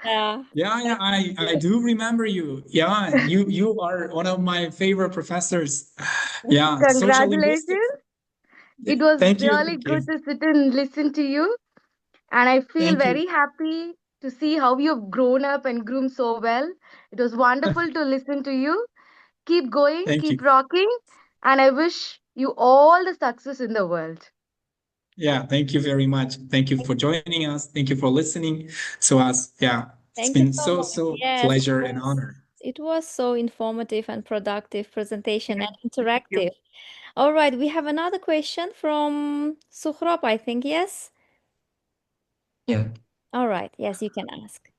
Yeah, Yeah, I do remember you. Yeah, you are one of my favorite professors. Yeah, social linguistics. congratulations. It was Thank you, really thank you, good to sit and listen to you. And I feel thank you. very happy to see how you've grown up and groomed so well. It was wonderful to listen to you. Keep going, Thank you. keep rocking. And I wish you all the success in the world. Yeah, thank you very much. Thank you for joining us. Thank you for listening to us. Yeah, it's Thank you been so much. so Yes, pleasure and honor. it was so informative and productive presentation and interactive. All right, we have another question from Sukhrop, I think, yes? Yeah. All right, yes, you can ask.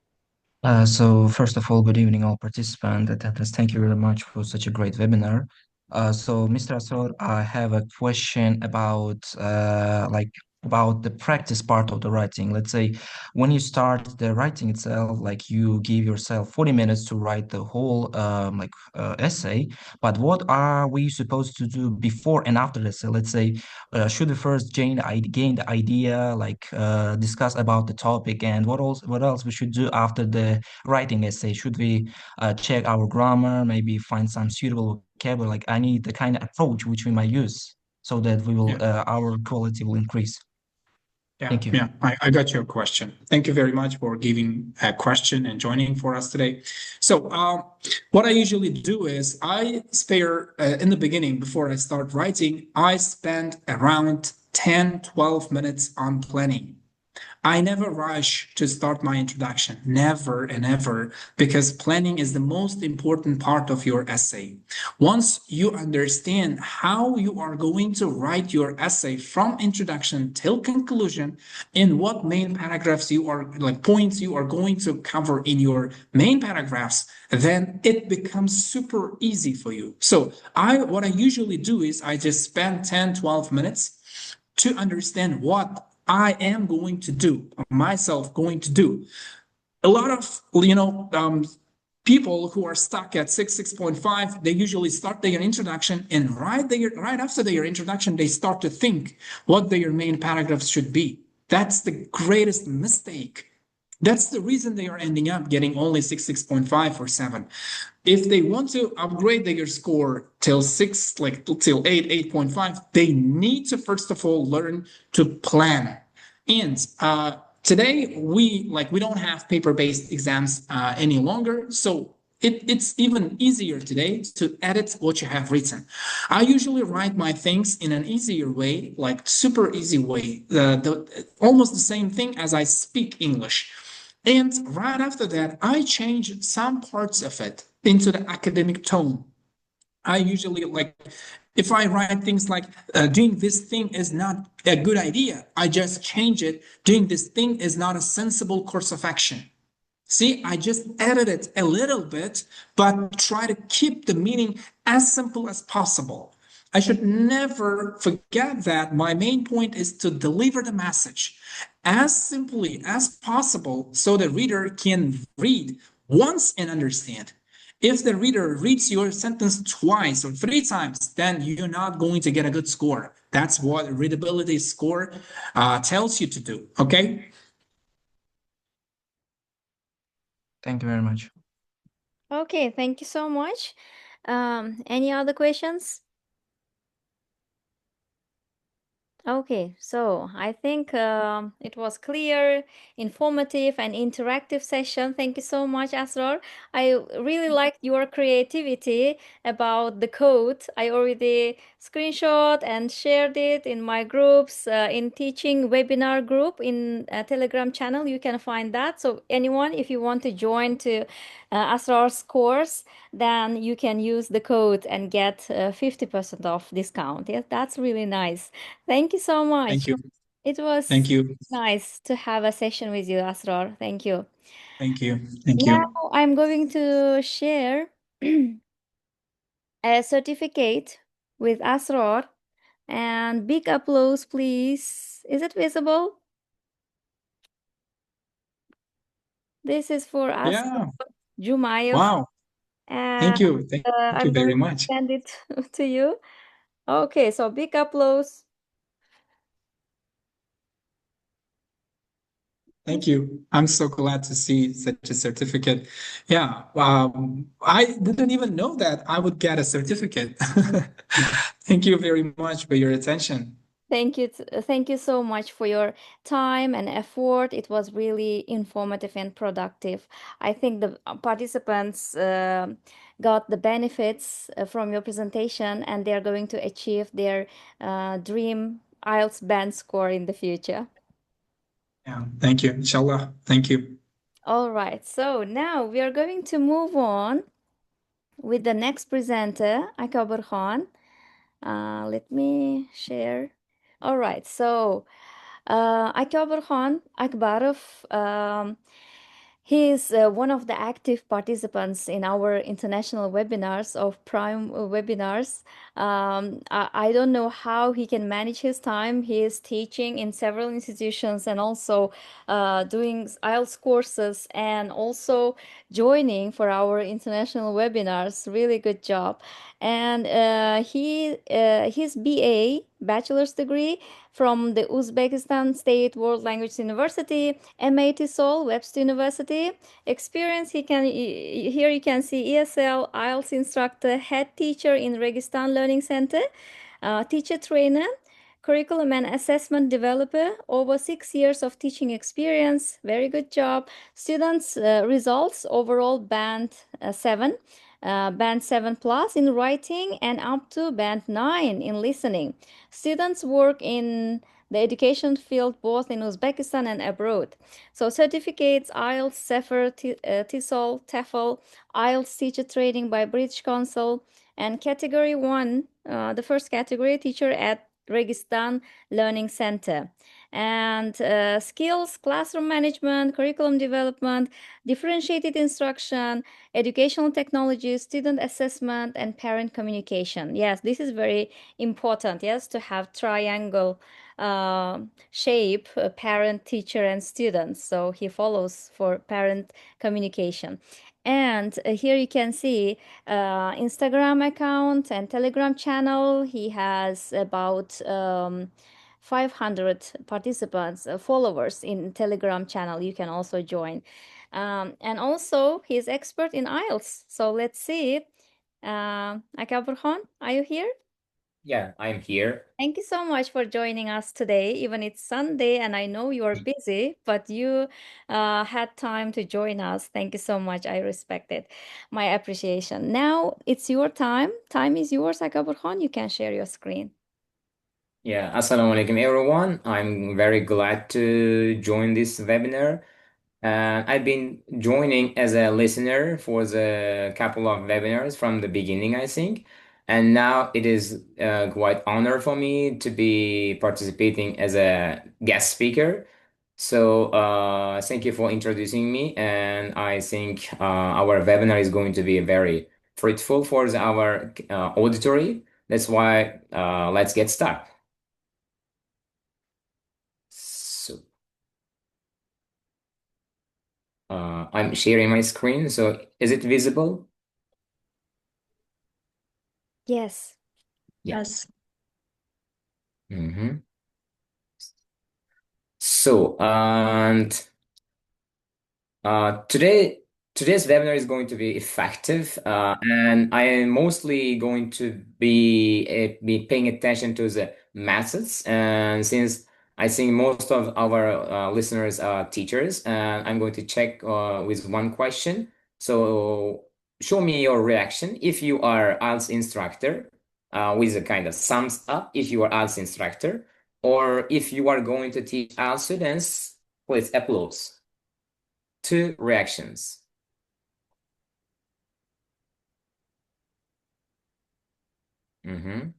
So first of all, good evening, all participants. Attendees. Thank you very much for such a great webinar. So Mr. Asror, I have a question about about the practice part of the writing. Let's say when you start the writing itself, like you give yourself 40 minutes to write the whole essay, but what are we supposed to do before and after the essay? Let's say should we first gain the idea, like discuss about the topic, and what else we should do after the writing essay? Should we check our grammar, maybe find some suitable vocabulary? Like I need the kind of approach which we might use so that we will Yeah. our quality will increase. Yeah, Thank you. yeah, I got your question. Thank you very much for giving a question and joining for us today. So, what I usually do is I spare in the beginning before I start writing, I spend around 10, 12 minutes on planning. I never rush to start my introduction, never and ever, because planning is the most important part of your essay. Once you understand how you are going to write your essay from introduction till conclusion, in what main paragraphs you are, like points you are going to cover in your main paragraphs, then it becomes super easy for you. So what I usually do is I just spend 10, 12 minutes to understand what I am going to do, myself going to do. A lot of, people who are stuck at 6.5, they usually start their introduction, and right after their introduction, they start to think what their main paragraphs should be. That's the greatest mistake. That's the reason they are ending up getting only 6.5 or 7. If they want to upgrade their score till 6, like till 8, 8.5, they need to first of all learn to plan. And today we don't have paper-based exams any longer, so it's even easier today to edit what you have written. I usually write my things in an easier way, like super easy way, almost the same thing as I speak English. And right after that, I change some parts of it into the academic tone. I usually like, if I write things like, doing this thing is not a good idea, I just change it. Doing this thing is not a sensible course of action. See, I just edit it a little bit, but try to keep the meaning as simple as possible. I should never forget that my main point is to deliver the message as simply as possible so the reader can read once and understand. If the reader reads your sentence twice or 3 times, then you're not going to get a good score. That's what readability score tells you to do. Okay. Thank you very much. Okay, thank you so much. Any other questions? Okay, so I think it was clear, informative, and interactive session. Thank you so much, Asror. I really liked your creativity about the code. I already screenshot and shared it in my groups, in teaching webinar group in a Telegram channel. You can find that. So anyone, if you want to join to Asror's course, then you can use the code and get 50% off discount. Yes, that's really nice. Thank you so Thank much. you. It Thank was you. nice to have a session with you, Asrar. Thank you. Thank you. Thank Now you. I'm going to share a certificate with Asrar, and big applause, please. Is it visible? This is for Asrar Yeah. Jumayev, Wow. and Thank you. Thank you I'm very going to much. send it to you. Okay, so big applause. Thank you. I'm so glad to see such a certificate. Yeah. I didn't even know that I would get a certificate. Thank you very much for your attention. Thank you so much for your time and effort. It was really informative and productive. I think the participants got the benefits from your presentation, and they are going to achieve their dream IELTS band score in the future. Yeah. Thank you. Inshallah. Thank you. All right, so now we are going to move on with the next presenter, Akobirkhon. Let me share. All right, so Akobirkhon Akbarov, he is one of the active participants in our international webinars of Prime webinars. I don't know how he can manage his time. He is teaching in several institutions and also doing IELTS courses and also joining for our international webinars. Really good job. And his BA, bachelor's degree from the Uzbekistan State World Language University, MIT Seoul, Webster University. Experience, here you can see ESL, IELTS instructor, head teacher in Registan Learning Center, teacher trainer, curriculum and assessment developer, over 6 years of teaching experience. Very good job. Students' results overall band 7. Band 7 plus in writing and up to band 9 in listening. Students work in the education field both in Uzbekistan and abroad. So certificates, IELTS, CEFR, TESOL, TEFL, IELTS teacher training by British Council, and category 1, the first category, teacher at Registan Learning Center. And skills, classroom management, curriculum development, differentiated instruction, educational technology, student assessment, and parent communication. Yes, this is very important, yes, to have triangle shape, parent, teacher, and students. So he follows for parent communication. And here you can see Instagram account and Telegram channel. He has about 500 participants, followers in Telegram channel. You can also join. And also he's expert in IELTS. So let's see. Akabirkhon, are you here? Yeah, I'm here. Thank you so much for joining us today. Even it's Sunday and I know you are busy, but you had time to join us. Thank you so much. I respect it. My appreciation. Now it's your time. Time is yours, Akabirkhon. You can share your screen. Yeah, Assalamu alaikum everyone. I'm very glad to join this webinar. I've been joining as a listener for the couple of webinars from the beginning, I think. And now it is quite honor for me to be participating as a guest speaker. So thank you for introducing me. And I think our webinar is going to be very fruitful for our auditory. That's why let's get started. So I'm sharing my screen. So is it visible? Yes. Yeah. Yes. Mm-hmm. So, and today's webinar is going to be effective, and I am mostly going to be paying attention to the methods. And since I think most of our listeners are teachers, and I'm going to check with one question. So, show me your reaction if you are IELTS instructor, with a kind of thumbs up if you are IELTS instructor, or if you are going to teach IELTS students, please applause. 2 reactions. Mm-hmm.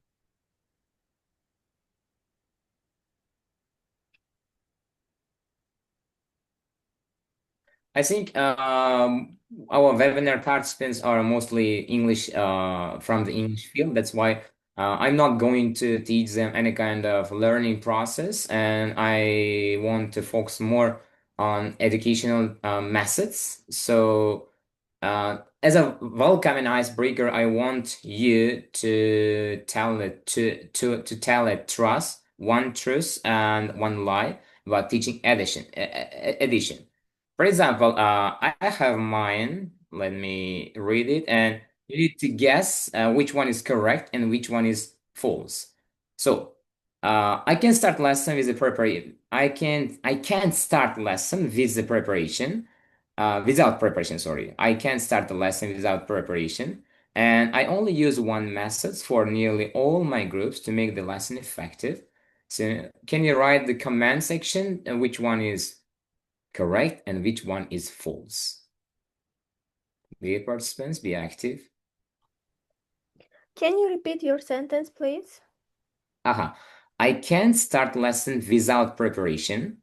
I think our webinar participants are mostly English from the English field. That's why I'm not going to teach them any kind of learning process, and I want to focus more on educational methods. So as a welcome and icebreaker, I want you to tell it to tell a trust, one truth and one lie about teaching addition. For example, I have mine. Let me read it, and you need to guess which one is correct and which one is false. So, I can start lesson with the preparation. I can't start lesson with the preparation, without preparation. Sorry, I can't start the lesson without preparation, and I only use one method for nearly all my groups to make the lesson effective. So, can you write the comment section which one is correct and which one is false? Dear participants, be active. Can you repeat your sentence, please? Aha. I can't start lesson without preparation.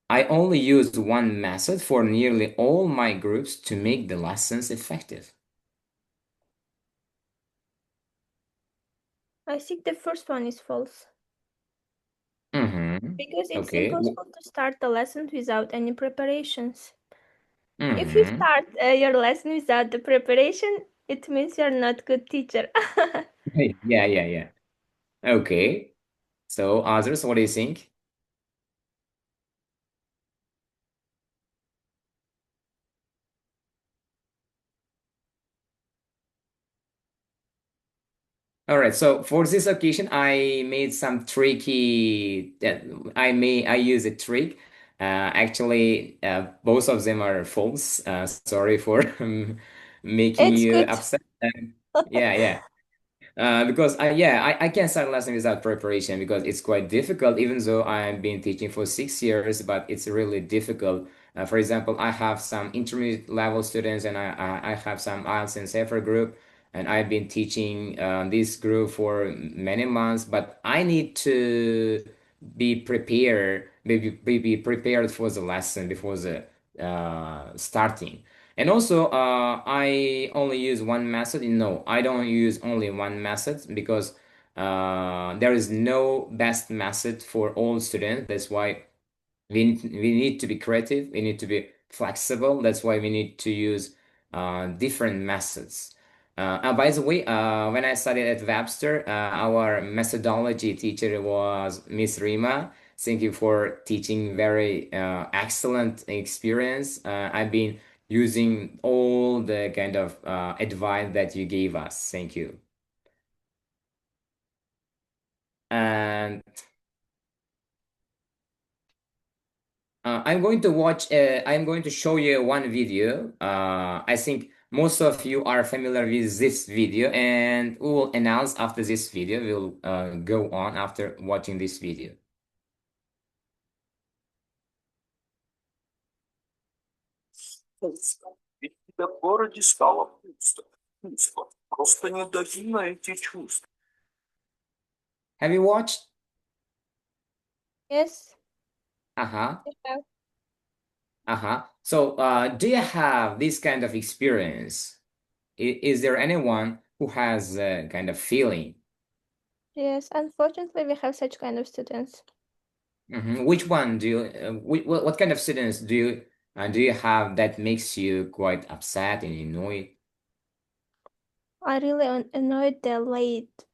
I only use one method for nearly all my groups to make the lessons effective. I think the first one is false. Mm-hmm. Because it's Okay. impossible to start the lesson without any preparations. If you Mm-hmm. start your lesson without the preparation, it means you're not good teacher. Yeah, yeah, yeah. Okay. So, others, what do you think? All right. So for this occasion, I made some tricky that I use a trick. Actually, both of them are false. Sorry for making It's you good. upset. Yeah, yeah. Because yeah, I can't start lesson without preparation because it's quite difficult, even though I've been teaching for 6 years, but it's really difficult. For example, I have some intermediate level students and I have some IELTS and SAFER group, and I've been teaching this group for many months, but I need to be prepared, be prepared for the lesson before the starting. And also, I only use one method. No, I don't use only one method because there is no best method for all students. That's why we need to be creative. We need to be flexible. That's why we need to use different methods. By the way, when I studied at Webster, our methodology teacher was Miss Rima. Thank you for teaching very excellent experience. I've been using all the kind of advice that you gave us. Thank you. And I'm going to watch, I'm going to show you one video. I think most of you are familiar with this video, and we will announce after this video. We'll go on after watching this video. Ведь тебя в городе стало пусто. Пусто. Просто не дави на эти чувства. Have you watched? Yes. Uh-huh. I have. Uh-huh. So, do you have this kind of experience? Is there anyone who has a kind of feeling? Yes, unfortunately, we have such kind of students. Which one do you, what kind of students do you have that makes you quite upset and annoyed? I really annoyed the late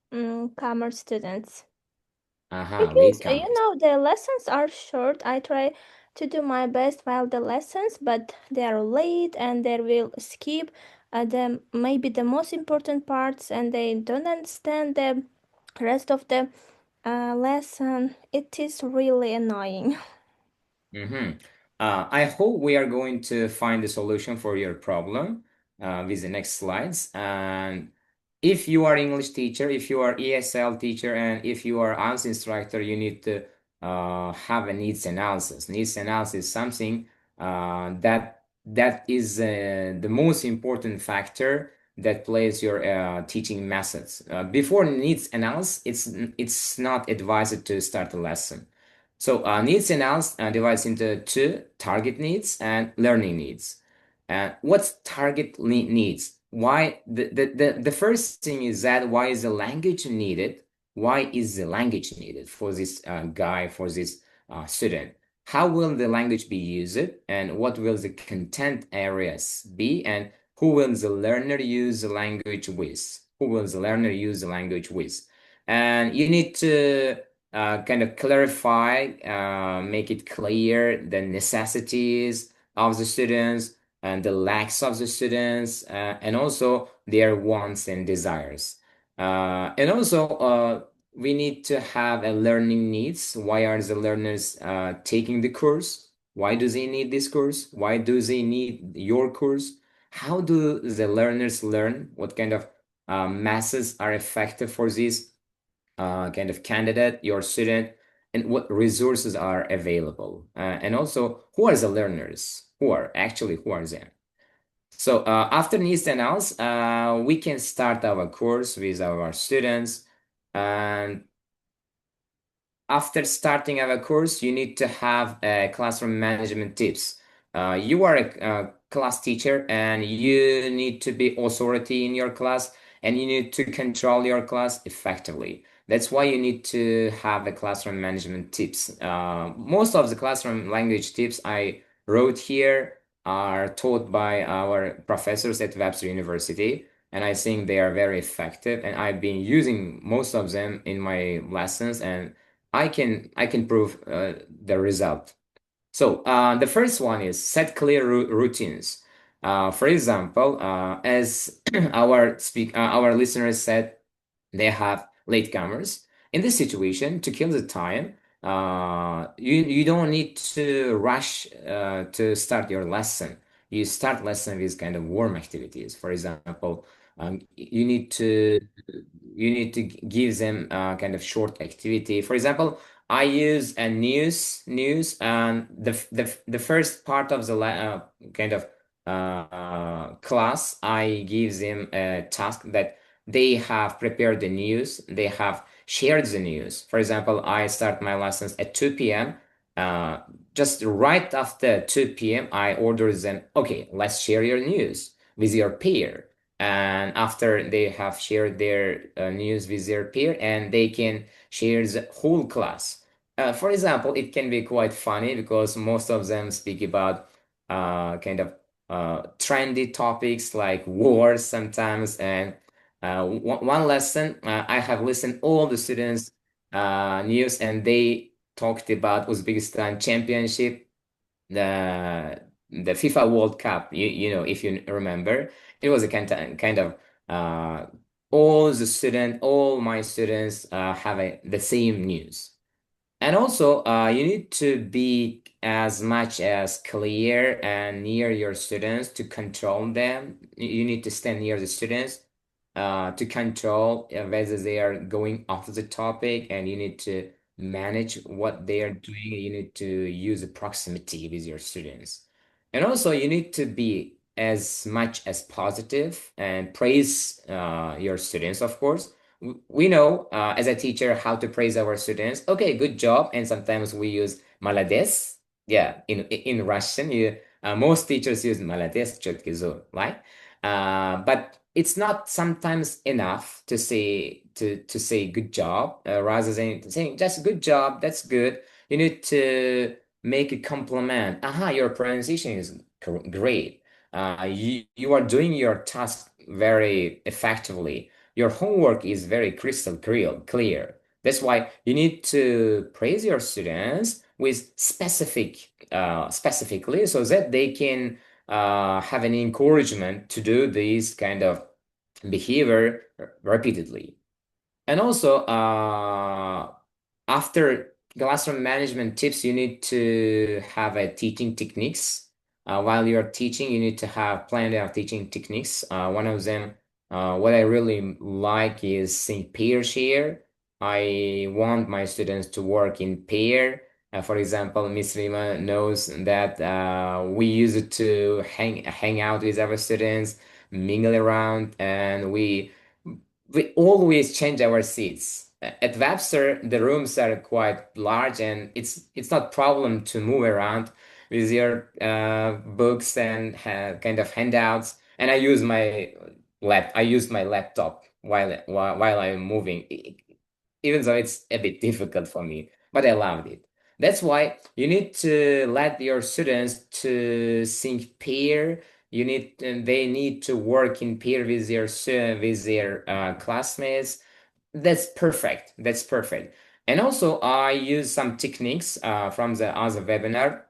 comer students. Aha, Because latecomers. the lessons are short. I try to do my best while the lessons, but they are late and they will skip the maybe the most important parts and they don't understand the rest of the lesson. It is really annoying. Mm-hmm. I hope we are going to find a solution for your problem with the next slides. And if you are English teacher, if you are ESL teacher, and if you are IELTS instructor, you need to have a needs analysis. Needs analysis is something that is the most important factor that plays your teaching methods. Before needs analysis, it's not advised to start a lesson. So needs analysis divides into two: target needs and learning needs. What's target needs? Why the first thing is that why is the language needed? Why is the language needed for this guy, for this student? How will the language be used, and what will the content areas be, and who will the learner use the language with? Who will the learner use the language with? And you need to kind of clarify, make it clear the necessities of the students and the lacks of the students, and also their wants and desires. And also, we need to have a learning needs. Why are the learners taking the course? Why do they need this course? Why do they need your course? How do the learners learn? What kind of methods are effective for this kind of candidate, your student, and what resources are available. And also, who are the learners? Who are them? So after needs analysis, we can start our course with our students. And after starting our course, you need to have classroom management tips. You are a class teacher and you need to be authority in your class and you need to control your class effectively. That's why you need to have the classroom management tips. Most of the classroom language tips I wrote here are taught by our professors at Webster University, and I think they are very effective. And I've been using most of them in my lessons, and I can prove the result. So the first one is set clear routines. For example, as our listeners said, they have latecomers. In this situation, to kill the time, you don't need to rush to start your lesson. You start lesson with kind of warm activities. For example, you need to give them kind of short activity. For example, I use a news and the first part of the kind of class, I give them a task that they have prepared the news, they have shared the news. For example, I start my lessons at 2 p.m. Uh, just right after 2 p.m., I order them, okay, let's share your news with your peer. And after they have shared their news with their peer, and they can share the whole class. For example, it can be quite funny because most of them speak about kind of trendy topics like wars sometimes. And one lesson, I have listened all the students' news, and they talked about Uzbekistan championship, the FIFA World Cup. If you remember, it was a kind of uh, all my students have the same news. And also, you need to be as much as clear and near your students to control them. You need to stand near the students to control whether they are going off the topic, and you need to manage what they are doing. You need to use the proximity with your students. And also, you need to be as much as positive and praise your students, of course. We know as a teacher how to praise our students. Okay, good job. And sometimes we use malades. Yeah, in Russian, most teachers use malades, четкий зуб, right? But it's not sometimes enough to say good job rather than saying just good job. That's good. You need to make a compliment. Aha, your pronunciation is great. You are doing your task very effectively. Your homework is very crystal clear. That's why you need to praise your students with specifically so that they can have an encouragement to do this kind of behavior repeatedly. And also, after classroom management tips, you need to have a teaching techniques. While you're teaching, you need to have plenty of teaching techniques. One of them, what I really like is think pair share. I want my students to work in pair. For example, Miss Rima knows that we use it to hang out with our students, mingle around, and we always change our seats. At Webster, the rooms are quite large, and it's not problem to move around with your books and kind of handouts. And I use my laptop while I'm moving, even though it's a bit difficult for me, but I loved it. That's why you need to let your students to think pair. They need to work in pair with their classmates. That's perfect. That's perfect. And also, I use some techniques from the other webinar.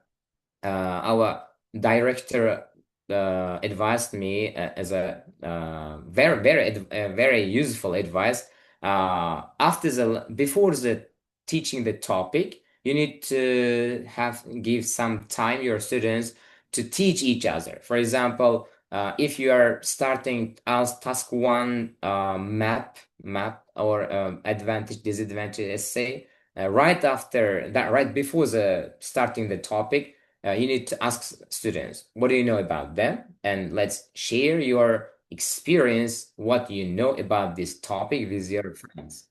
Our director advised me as a very useful advice. Before the teaching the topic, you need to give some time your students to teach each other. For example, if you are starting as task one map or advantage disadvantage essay, right after that, right before the starting the topic, you need to ask students, what do you know about them? And let's share your experience, what you know about this topic with your friends.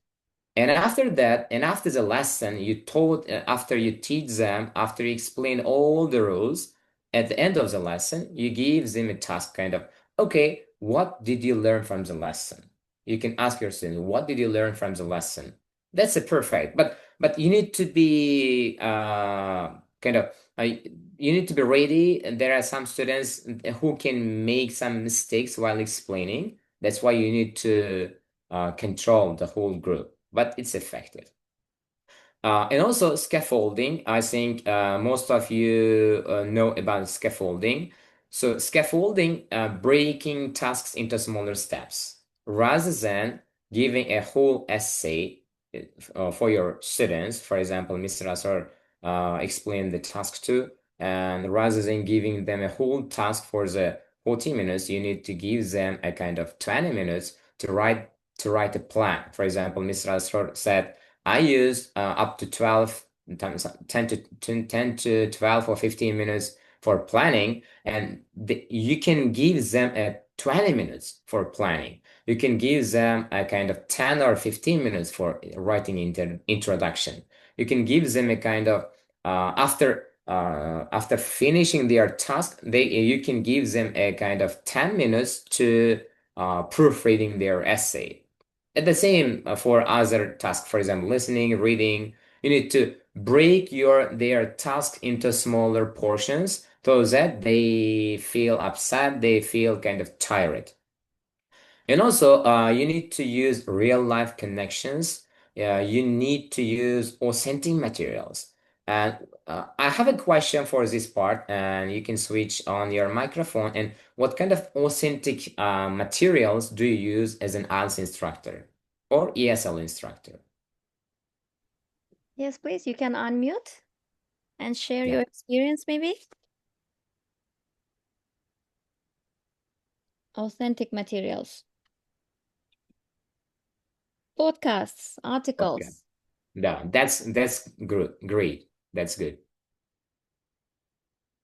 And after that, and after the lesson, after you teach them, after you explain all the rules, at the end of the lesson, you give them a task kind of, okay, what did you learn from the lesson? You can ask your student, what did you learn from the lesson? That's a perfect, but you need to be kind of you need to be ready. And there are some students who can make some mistakes while explaining. That's why you need to control the whole group, but it's effective. And also scaffolding. I think most of you know about scaffolding. So scaffolding, breaking tasks into smaller steps rather than giving a whole essay for your students. For example, Mr. Asar explained the task too, and rather than giving them a whole task for the 40 minutes, you need to give them a kind of 20 minutes to write a plan. For example, Mr. Asar said, I use up to 12 times 10 to 12 or 15 minutes for planning, and you can give them a 20 minutes for planning. You can give them a kind of 10 or 15 minutes for writing introduction. You can give them a kind of after finishing their task, you can give them a kind of 10 minutes to proofreading their essay. And the same for other tasks, for example, listening, reading. You need to break their task into smaller portions so that they feel upset, they feel kind of tired. And also, you need to use real life connections. You need to use authentic materials. And I have a question for this part, and you can switch on your microphone. And what kind of authentic materials do you use as an IELTS instructor or ESL instructor? Yes, please, you can unmute and share Yeah. your experience, maybe. Authentic materials. Podcasts, Okay. articles. Yeah, that's good. Great. That's good.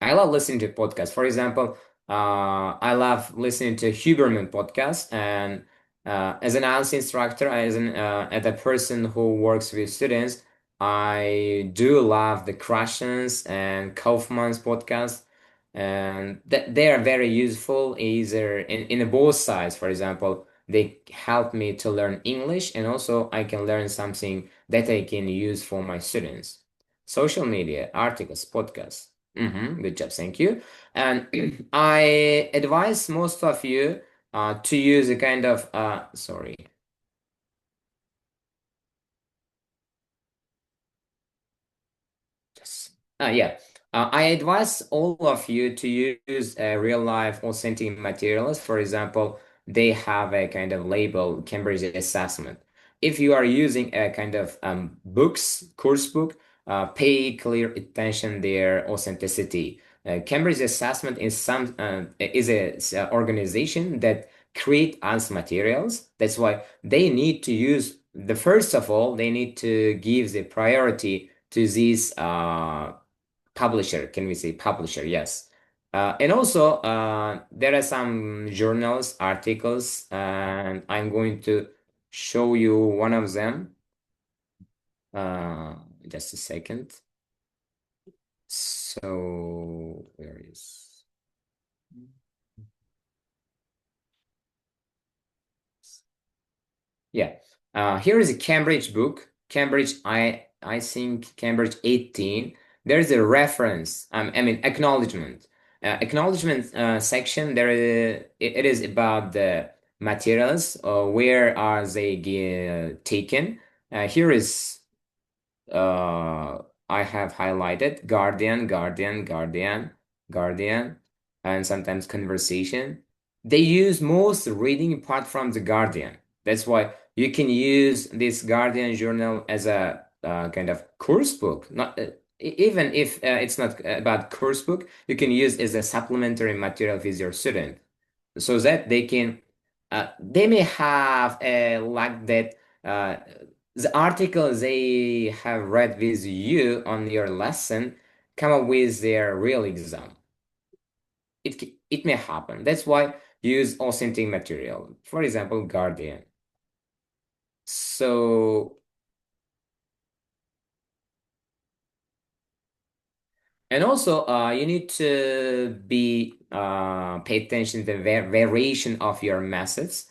I love listening to podcasts. For example, I love listening to Huberman podcast, and as an IELTS instructor, as a person who works with students, I do love the Krashen's and Kaufman's podcast, and they are very useful either in both sides. For example, they help me to learn English, and also I can learn something that I can use for my students. Social media, articles, podcasts. Good job, thank you. And I advise most of you to use a kind of sorry. Yes. Yeah. I advise all of you to use real life authentic materials. For example, they have a kind of label Cambridge assessment. If you are using a kind of course book, pay clear attention their authenticity. Cambridge assessment is a organization that create us materials. That's why they need to use the first of all, they need to give the priority to this publisher. Can we say publisher? Yes. And also, there are some journals, articles, and I'm going to show you one of them. Just a second. So, where is? Yeah. Here is a Cambridge book. Cambridge, I think Cambridge 18. There's a reference. I mean acknowledgement. Acknowledgement section. It is about the materials. Where are they taken? Here is I have highlighted Guardian, Guardian, Guardian, Guardian, and sometimes Conversation. They use most reading part from the Guardian. That's why you can use this Guardian journal as a kind of course book. Not even if it's not about course book, you can use as a supplementary material with your student, so that they may have a like that the article they have read with you on your lesson come up with their real exam. It may happen. That's why use authentic material. For example, Guardian. So, and also, you need to be pay attention to the variation of your methods.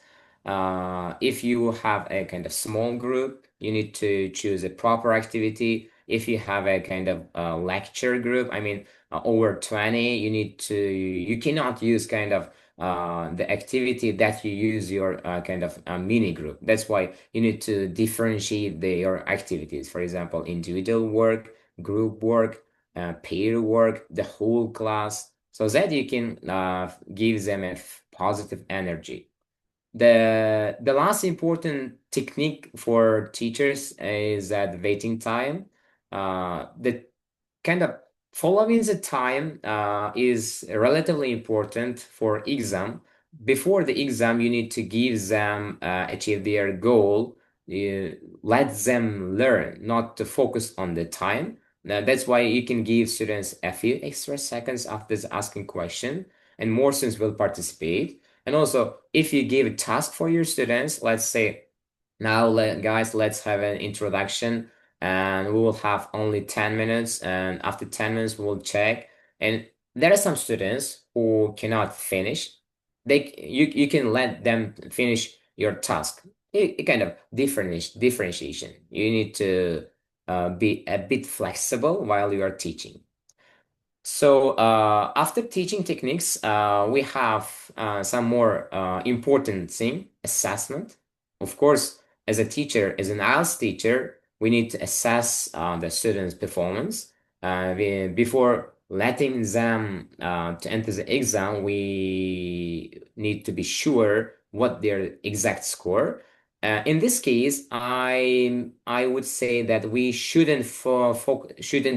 If you have a kind of small group, you need to choose a proper activity. If you have a kind of lecture group, I mean, over 20, you cannot use kind of the activity that you use your kind of mini group. That's why you need to differentiate your activities. For example, individual work, group work, pair work, the whole class, so that you can give them a positive energy. The last important technique for teachers is that waiting time. The kind of following the time is relatively important for exam. Before the exam, you need to give them achieve their goal. Let them learn, not to focus on the time. Now, that's why you can give students a few extra seconds after asking question, and more students will participate. And also, if you give a task for your students, let's say, now, guys, let's have an introduction, and we will have only 10 minutes. And after 10 minutes, we will check. And there are some students who cannot finish. You can let them finish your task. It kind of differentiation. You need to be a bit flexible while you are teaching. So after teaching techniques, we have some more important thing, assessment. Of course, as a teacher, as an IELTS teacher, we need to assess the students' performance. Before letting them to enter the exam, we need to be sure what their exact score. In this case, I would say that we shouldn't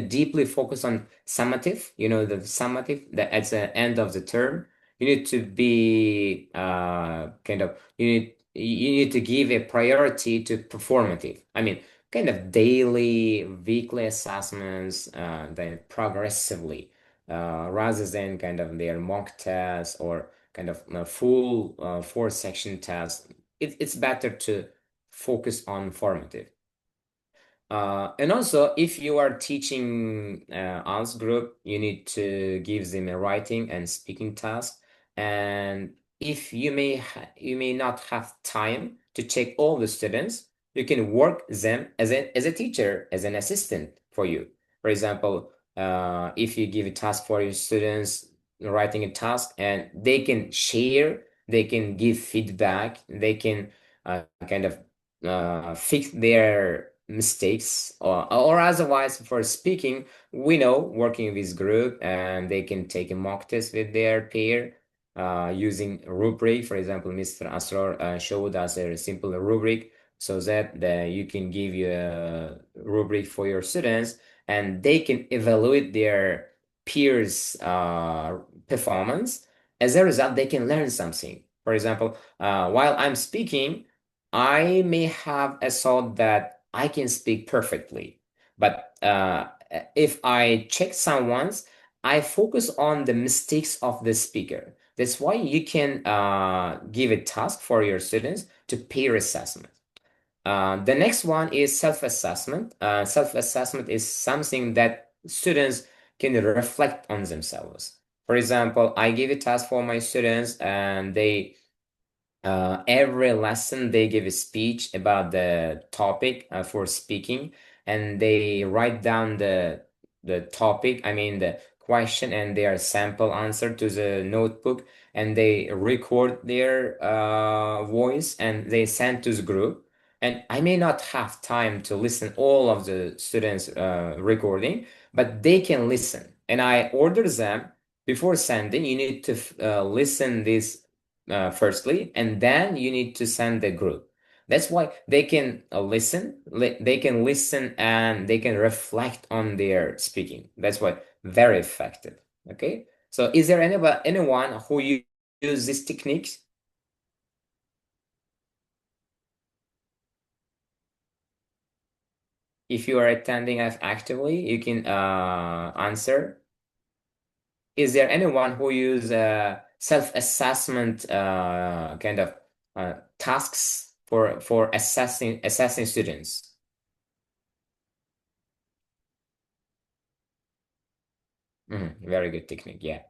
deeply focus on summative. You know, the summative that at the end of the term, you need to be kind of you need to give a priority to performative. I mean, kind of daily, weekly assessments, then progressively, rather than kind of their mock tests or kind of full four section tests. It's better to focus on formative. And also, if you are teaching ALS group, you need to give them a writing and speaking task. And if you may not have time to check all the students, you can work them as a teacher, as an assistant for you. For example, if you give a task for your students, writing a task, and they can share, they can give feedback, they can kind of fix their mistakes, or otherwise for speaking, we know working with group, and they can take a mock test with their peer using rubric. For example, Mr. Asror showed us a simple rubric, so that you can give you a rubric for your students, and they can evaluate their peers performance. As a result, they can learn something. For example, while I'm speaking, I may have a thought that I can speak perfectly, but if I check someone's, I focus on the mistakes of the speaker. That's why you can give a task for your students to peer assessment. The next one is self-assessment. Self-assessment is something that students can reflect on themselves. For example, I give a task for my students, and they every lesson they give a speech about the topic for speaking, and they write down the topic, I mean the question and their sample answer to the notebook, and they record their voice and they send to the group. And I may not have time to listen all of the students recording, but they can listen, and I order them before sending. You need to listen this firstly, and then you need to send the group. That's why they can they can listen, and they can reflect on their speaking. That's why very effective. Okay, so is there anyone who use these techniques? if you are attending actively, you can answer. Is there anyone who use self-assessment kind of tasks for assessing students? Very good technique, yeah.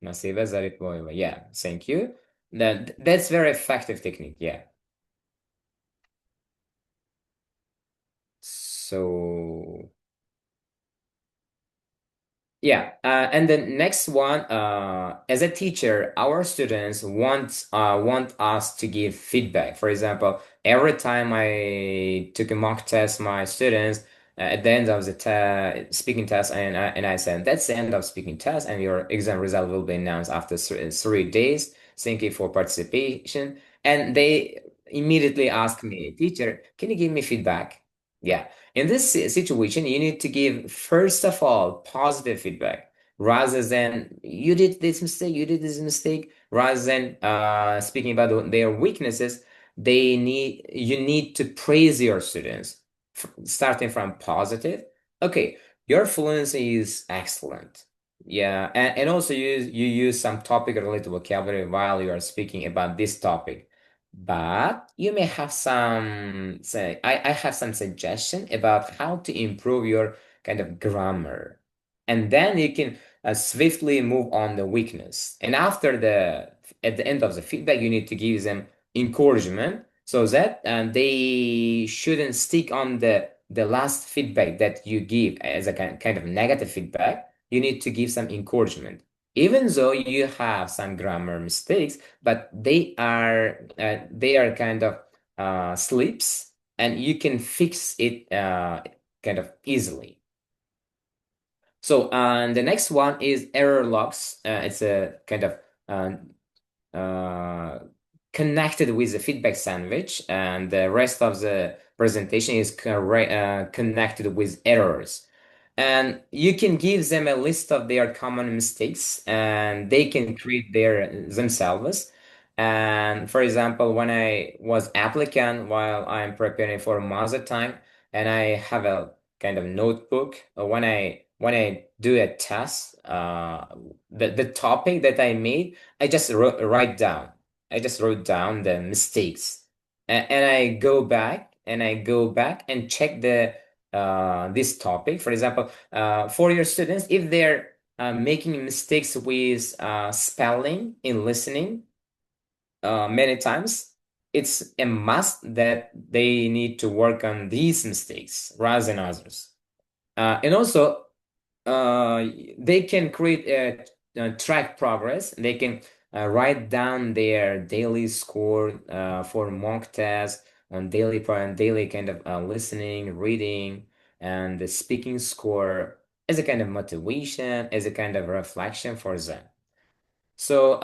Nasiba Zaripova, yeah, thank you. That's very effective technique, yeah. So yeah, and the next one, as a teacher, our students want us to give feedback. For example, every time I took a mock test, my students at the end of the speaking test, and I said, "That's the end of speaking test, and your exam result will be announced after 3 days. Thank you for participation." And they immediately asked me, "Teacher, can you give me feedback?" Yeah. In this situation, you need to give, first of all, positive feedback rather than you did this mistake, you did this mistake, rather than speaking about their weaknesses. You need to praise your students, starting from positive. Okay, your fluency is excellent. Yeah, and also you use some topic related vocabulary while you are speaking about this topic. But you may have I have some suggestion about how to improve your kind of grammar. And then you can swiftly move on the weakness. And at the end of the feedback, you need to give them encouragement so that they shouldn't stick on the last feedback that you give as a kind of negative feedback. You need to give some encouragement. Even though you have some grammar mistakes, but they are kind of slips, and you can fix it kind of easily. So the next one is error logs. It's a kind of uh, connected with the feedback sandwich, and the rest of the presentation is connected with errors. And you can give them a list of their common mistakes, and they can create themselves. And for example, when I was applicant while I'm preparing for master time, and I have a kind of notebook, when I do a test, the topic that I made, I just write down. I just wrote down the mistakes, and I go back and check this topic. For example, for your students, if they're making mistakes with spelling in listening many times, it's a must that they need to work on these mistakes rather than others. And also, they can create track progress. They can write down their daily score for mock tests on daily kind of listening, reading, and the speaking score as a kind of motivation, as a kind of reflection for them. So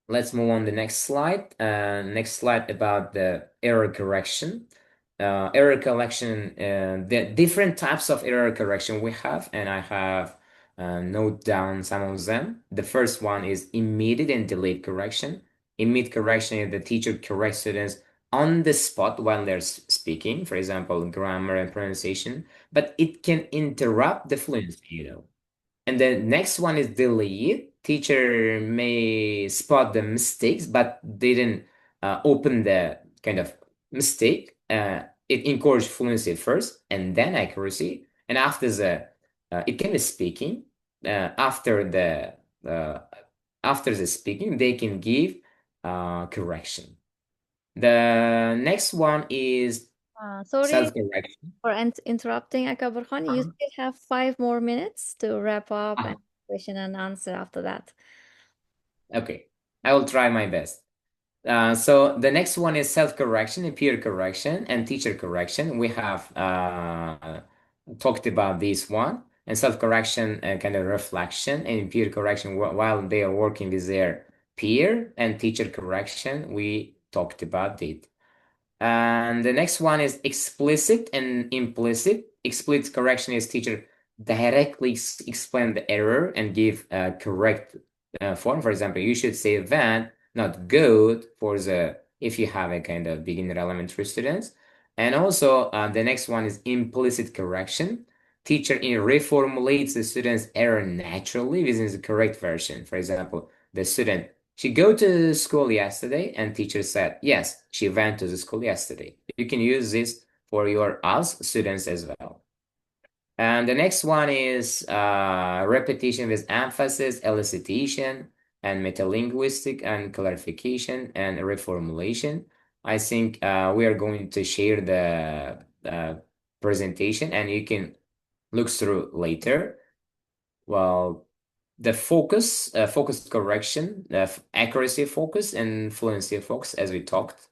let's move on the next slide. Next slide about the error correction. Error correction, the different types of error correction we have, and I have note down some of them. The first one is immediate and delayed correction. Immediate correction is the teacher corrects students on the spot while they're speaking, for example, grammar and pronunciation, but it can interrupt the fluency. And the next one is delete. Teacher may spot the mistakes, but didn't open the kind of mistake. It encouraged fluency first, and then accuracy. And it can be speaking. Uh, after the speaking, they can give correction. The next one is Sorry self-correction. for interrupting, Akobirkhon. You Uh-huh. still have 5 more minutes to wrap up and Uh-huh. question and answer after that. Okay, I will try my best. So the next one is self-correction and peer correction and teacher correction. We have talked about this one, and self-correction kind of reflection, and peer correction while they are working with their peer, and teacher correction, we talked about it. And the next one is explicit and implicit. Explicit correction is teacher directly explain the error and give a correct form. For example, you should say that, not good, for the if you have a kind of beginner elementary students. And also, the next one is implicit correction. Teacher reformulates the student's error naturally within the correct version. For example, the student, she go to school yesterday, and teacher said, yes, she went to the school yesterday. You can use this for your us students as well. And the next one is repetition with emphasis, elicitation, and metalinguistic and clarification and reformulation. I think we are going to share the presentation, and you can look through later. Well, the focus correction, accuracy focus, and fluency focus, as we talked.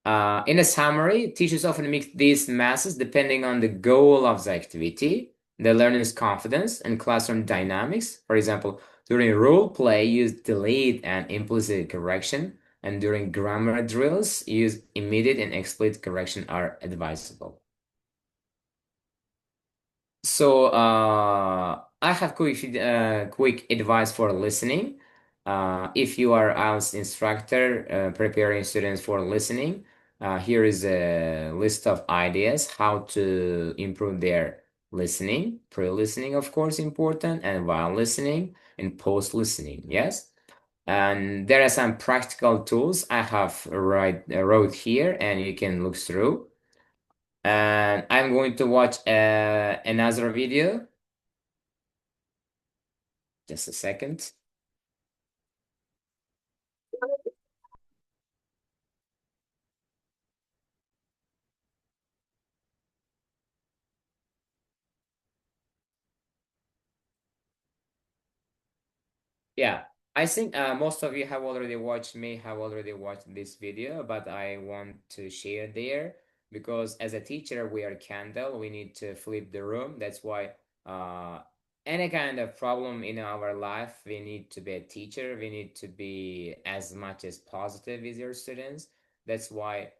In a summary, teachers often mix these masses depending on the goal of the activity, the learner's confidence, and classroom dynamics. For example, during role play, use delayed and implicit correction, and during grammar drills, use immediate and explicit correction are advisable. So I have quick advice for listening. If you are IELTS instructor preparing students for listening, here is a list of ideas how to improve their listening. Pre-listening, of course, important, and while listening and post-listening. Yes. And there are some practical tools I have wrote here, and you can look through. And I'm going to watch another video. Just a second. Yeah, I think most of you may have already watched this video, but I want to share there because as a teacher, we are candle. We need to flip the room. That's why uh, any kind of problem in our life, we need to be a teacher. We need to be as much as positive with your students. That's why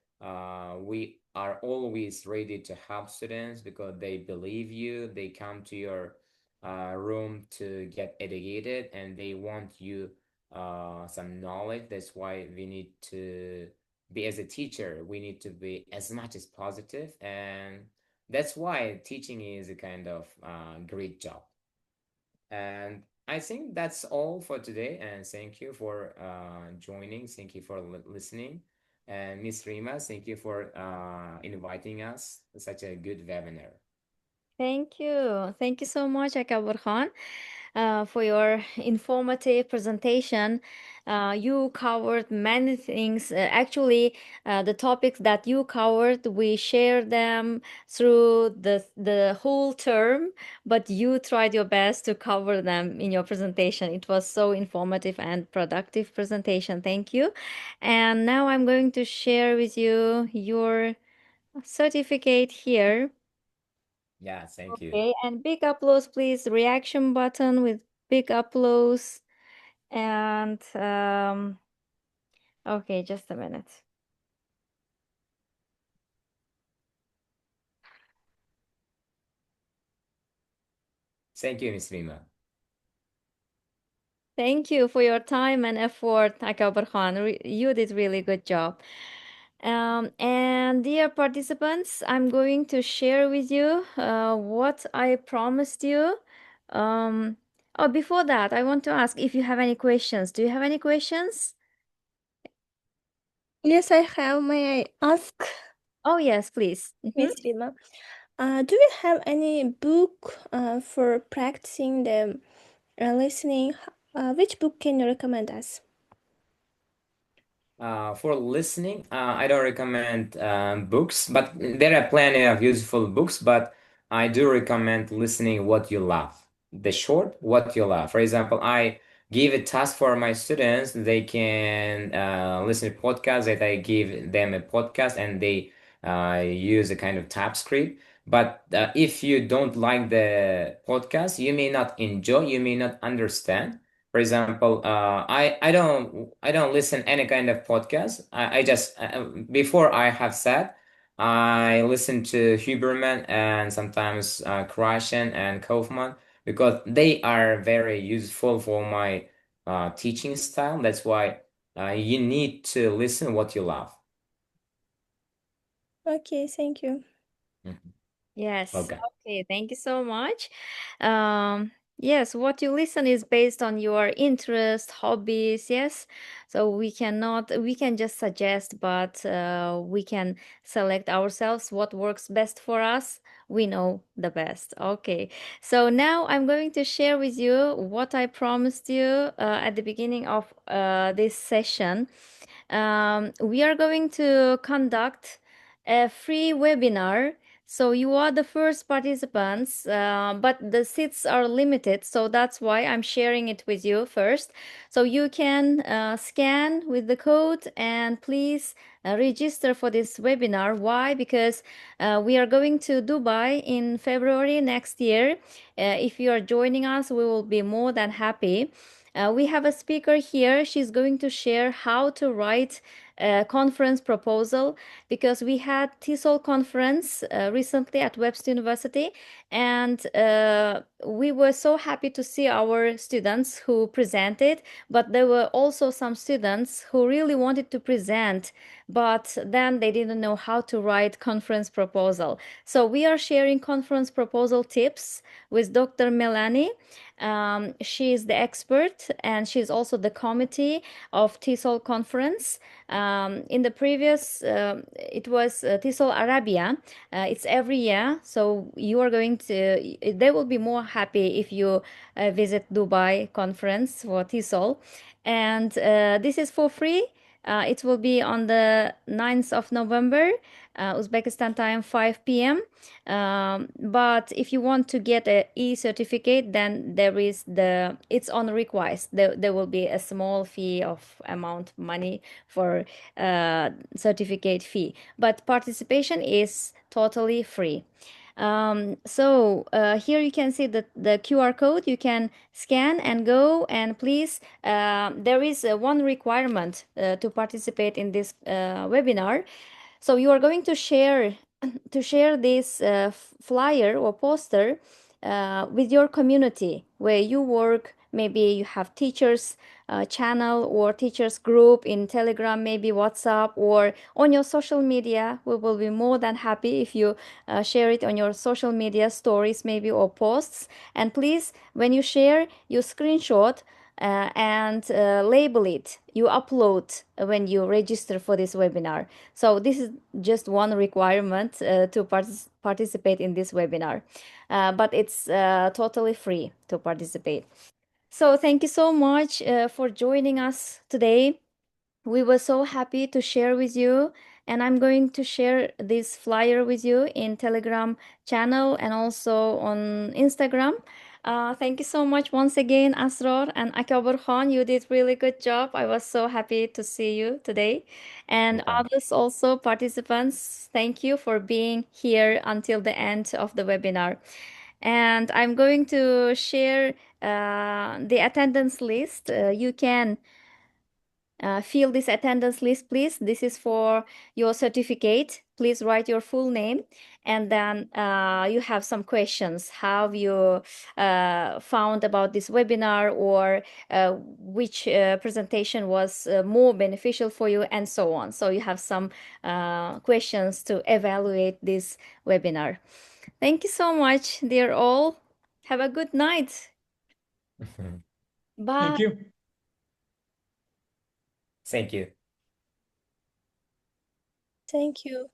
we are always ready to help students because they believe you. They come to your room to get educated and they want you some knowledge. That's why we need to be as a teacher, we need to be as much as positive, and that's why teaching is a kind of great job. And I think that's all for today, and thank you for joining, thank you for listening, and Miss Rima, thank you for inviting us to such a good webinar. Thank you. Thank you so much, Akobirkhon, for your informative presentation. You covered many things. Actually, the topics that you covered, we shared them through the whole term, but you tried your best to cover them in your presentation. It was so informative and productive presentation. Thank you. And now I'm going to share with you your certificate here. Yeah, thank you. Okay, and big applause, please. Reaction button with big applause. And okay, just a minute. Thank you, Miss Rima. Thank you for your time and effort, Akobirkhon. You did really good job. And dear participants, I'm going to share with you what I promised you. Oh, before that, I want to ask if you have any questions. Do you have any questions? Yes, I have. May I ask, Oh, yes, please. Miss Rima? Do you have any book for practicing the listening? Which book can you recommend us? For listening, I don't recommend books, but there are plenty of useful books. But I do recommend listening what you love. The short, what you love. For example, I give a task for my students. They can listen to podcasts that I give them a podcast and they use a kind of type script. But if you don't like the podcast, you may not enjoy, you may not understand. For example, I don't listen any kind of podcast. I just before I have said I listen to Huberman and sometimes Krashen and Kaufman because they are very useful for my teaching style. That's why You need to listen what you love. Okay, thank you. Mhm. Yes. Okay. Okay. Thank you so much. Yes, what you listen is based on your interest, hobbies. Yes. So we can just suggest, but we can select ourselves what works best for us. We know the best. Okay. So now I'm going to share with you what I promised you at the beginning of this session. We are going to conduct a free webinar. So you are the first participants, but the seats are limited. So that's why I'm sharing it with you first. So you can scan with the code and please register for this webinar. Why? Because we are going to Dubai in February next year. If you are joining us, we will be more than happy. We have a speaker here. She's going to share how to write a conference proposal because we had TESOL conference recently at Webster University, and we were so happy to see our students who presented, but there were also some students who really wanted to present, but then they didn't know how to write conference proposal. So we are sharing conference proposal tips with Dr. Melanie. She is the expert and she's also the committee of TESOL conference. In the previous, it was TESOL Arabia. It's every year, so you are going to. They will be more happy if you visit Dubai conference for TESOL, and this is for free. It will be on the 9th of November, Uzbekistan time, 5 p.m. But if you want to get a e-certificate, then it's on request. There will be a small fee of amount money for certificate fee, but participation is totally free. Here you can see the QR code. You can scan and go. And please, there is one requirement to participate in this webinar. So you are going to share this flyer or poster with your community where you work. Maybe you have teachers channel or teachers group in Telegram, maybe WhatsApp, or on your social media. We will be more than happy if you share it on your social media stories, maybe, or posts. And please, when you share, you screenshot and label it. You upload when you register for this webinar. So this is just one requirement to participate in this webinar, but it's totally free to participate. So thank you so much for joining us today. We were so happy to share with you, and I'm going to share this flyer with you in Telegram channel and also on Instagram. Thank you so much once again, Asror and Akobirkhon. You did really good job. I was so happy to see you today. And Thank others also, participants, thank you for being here until the end of the webinar. And I'm going to share the attendance list. You can fill this attendance list, please. This is for your certificate. Please write your full name, and then you have some questions. How you found about this webinar, or which presentation was more beneficial for you, and so on. So you have some questions to evaluate this webinar. Thank you so much, dear all. Have a good night. you. Bye. Thank you. Thank you. Thank you.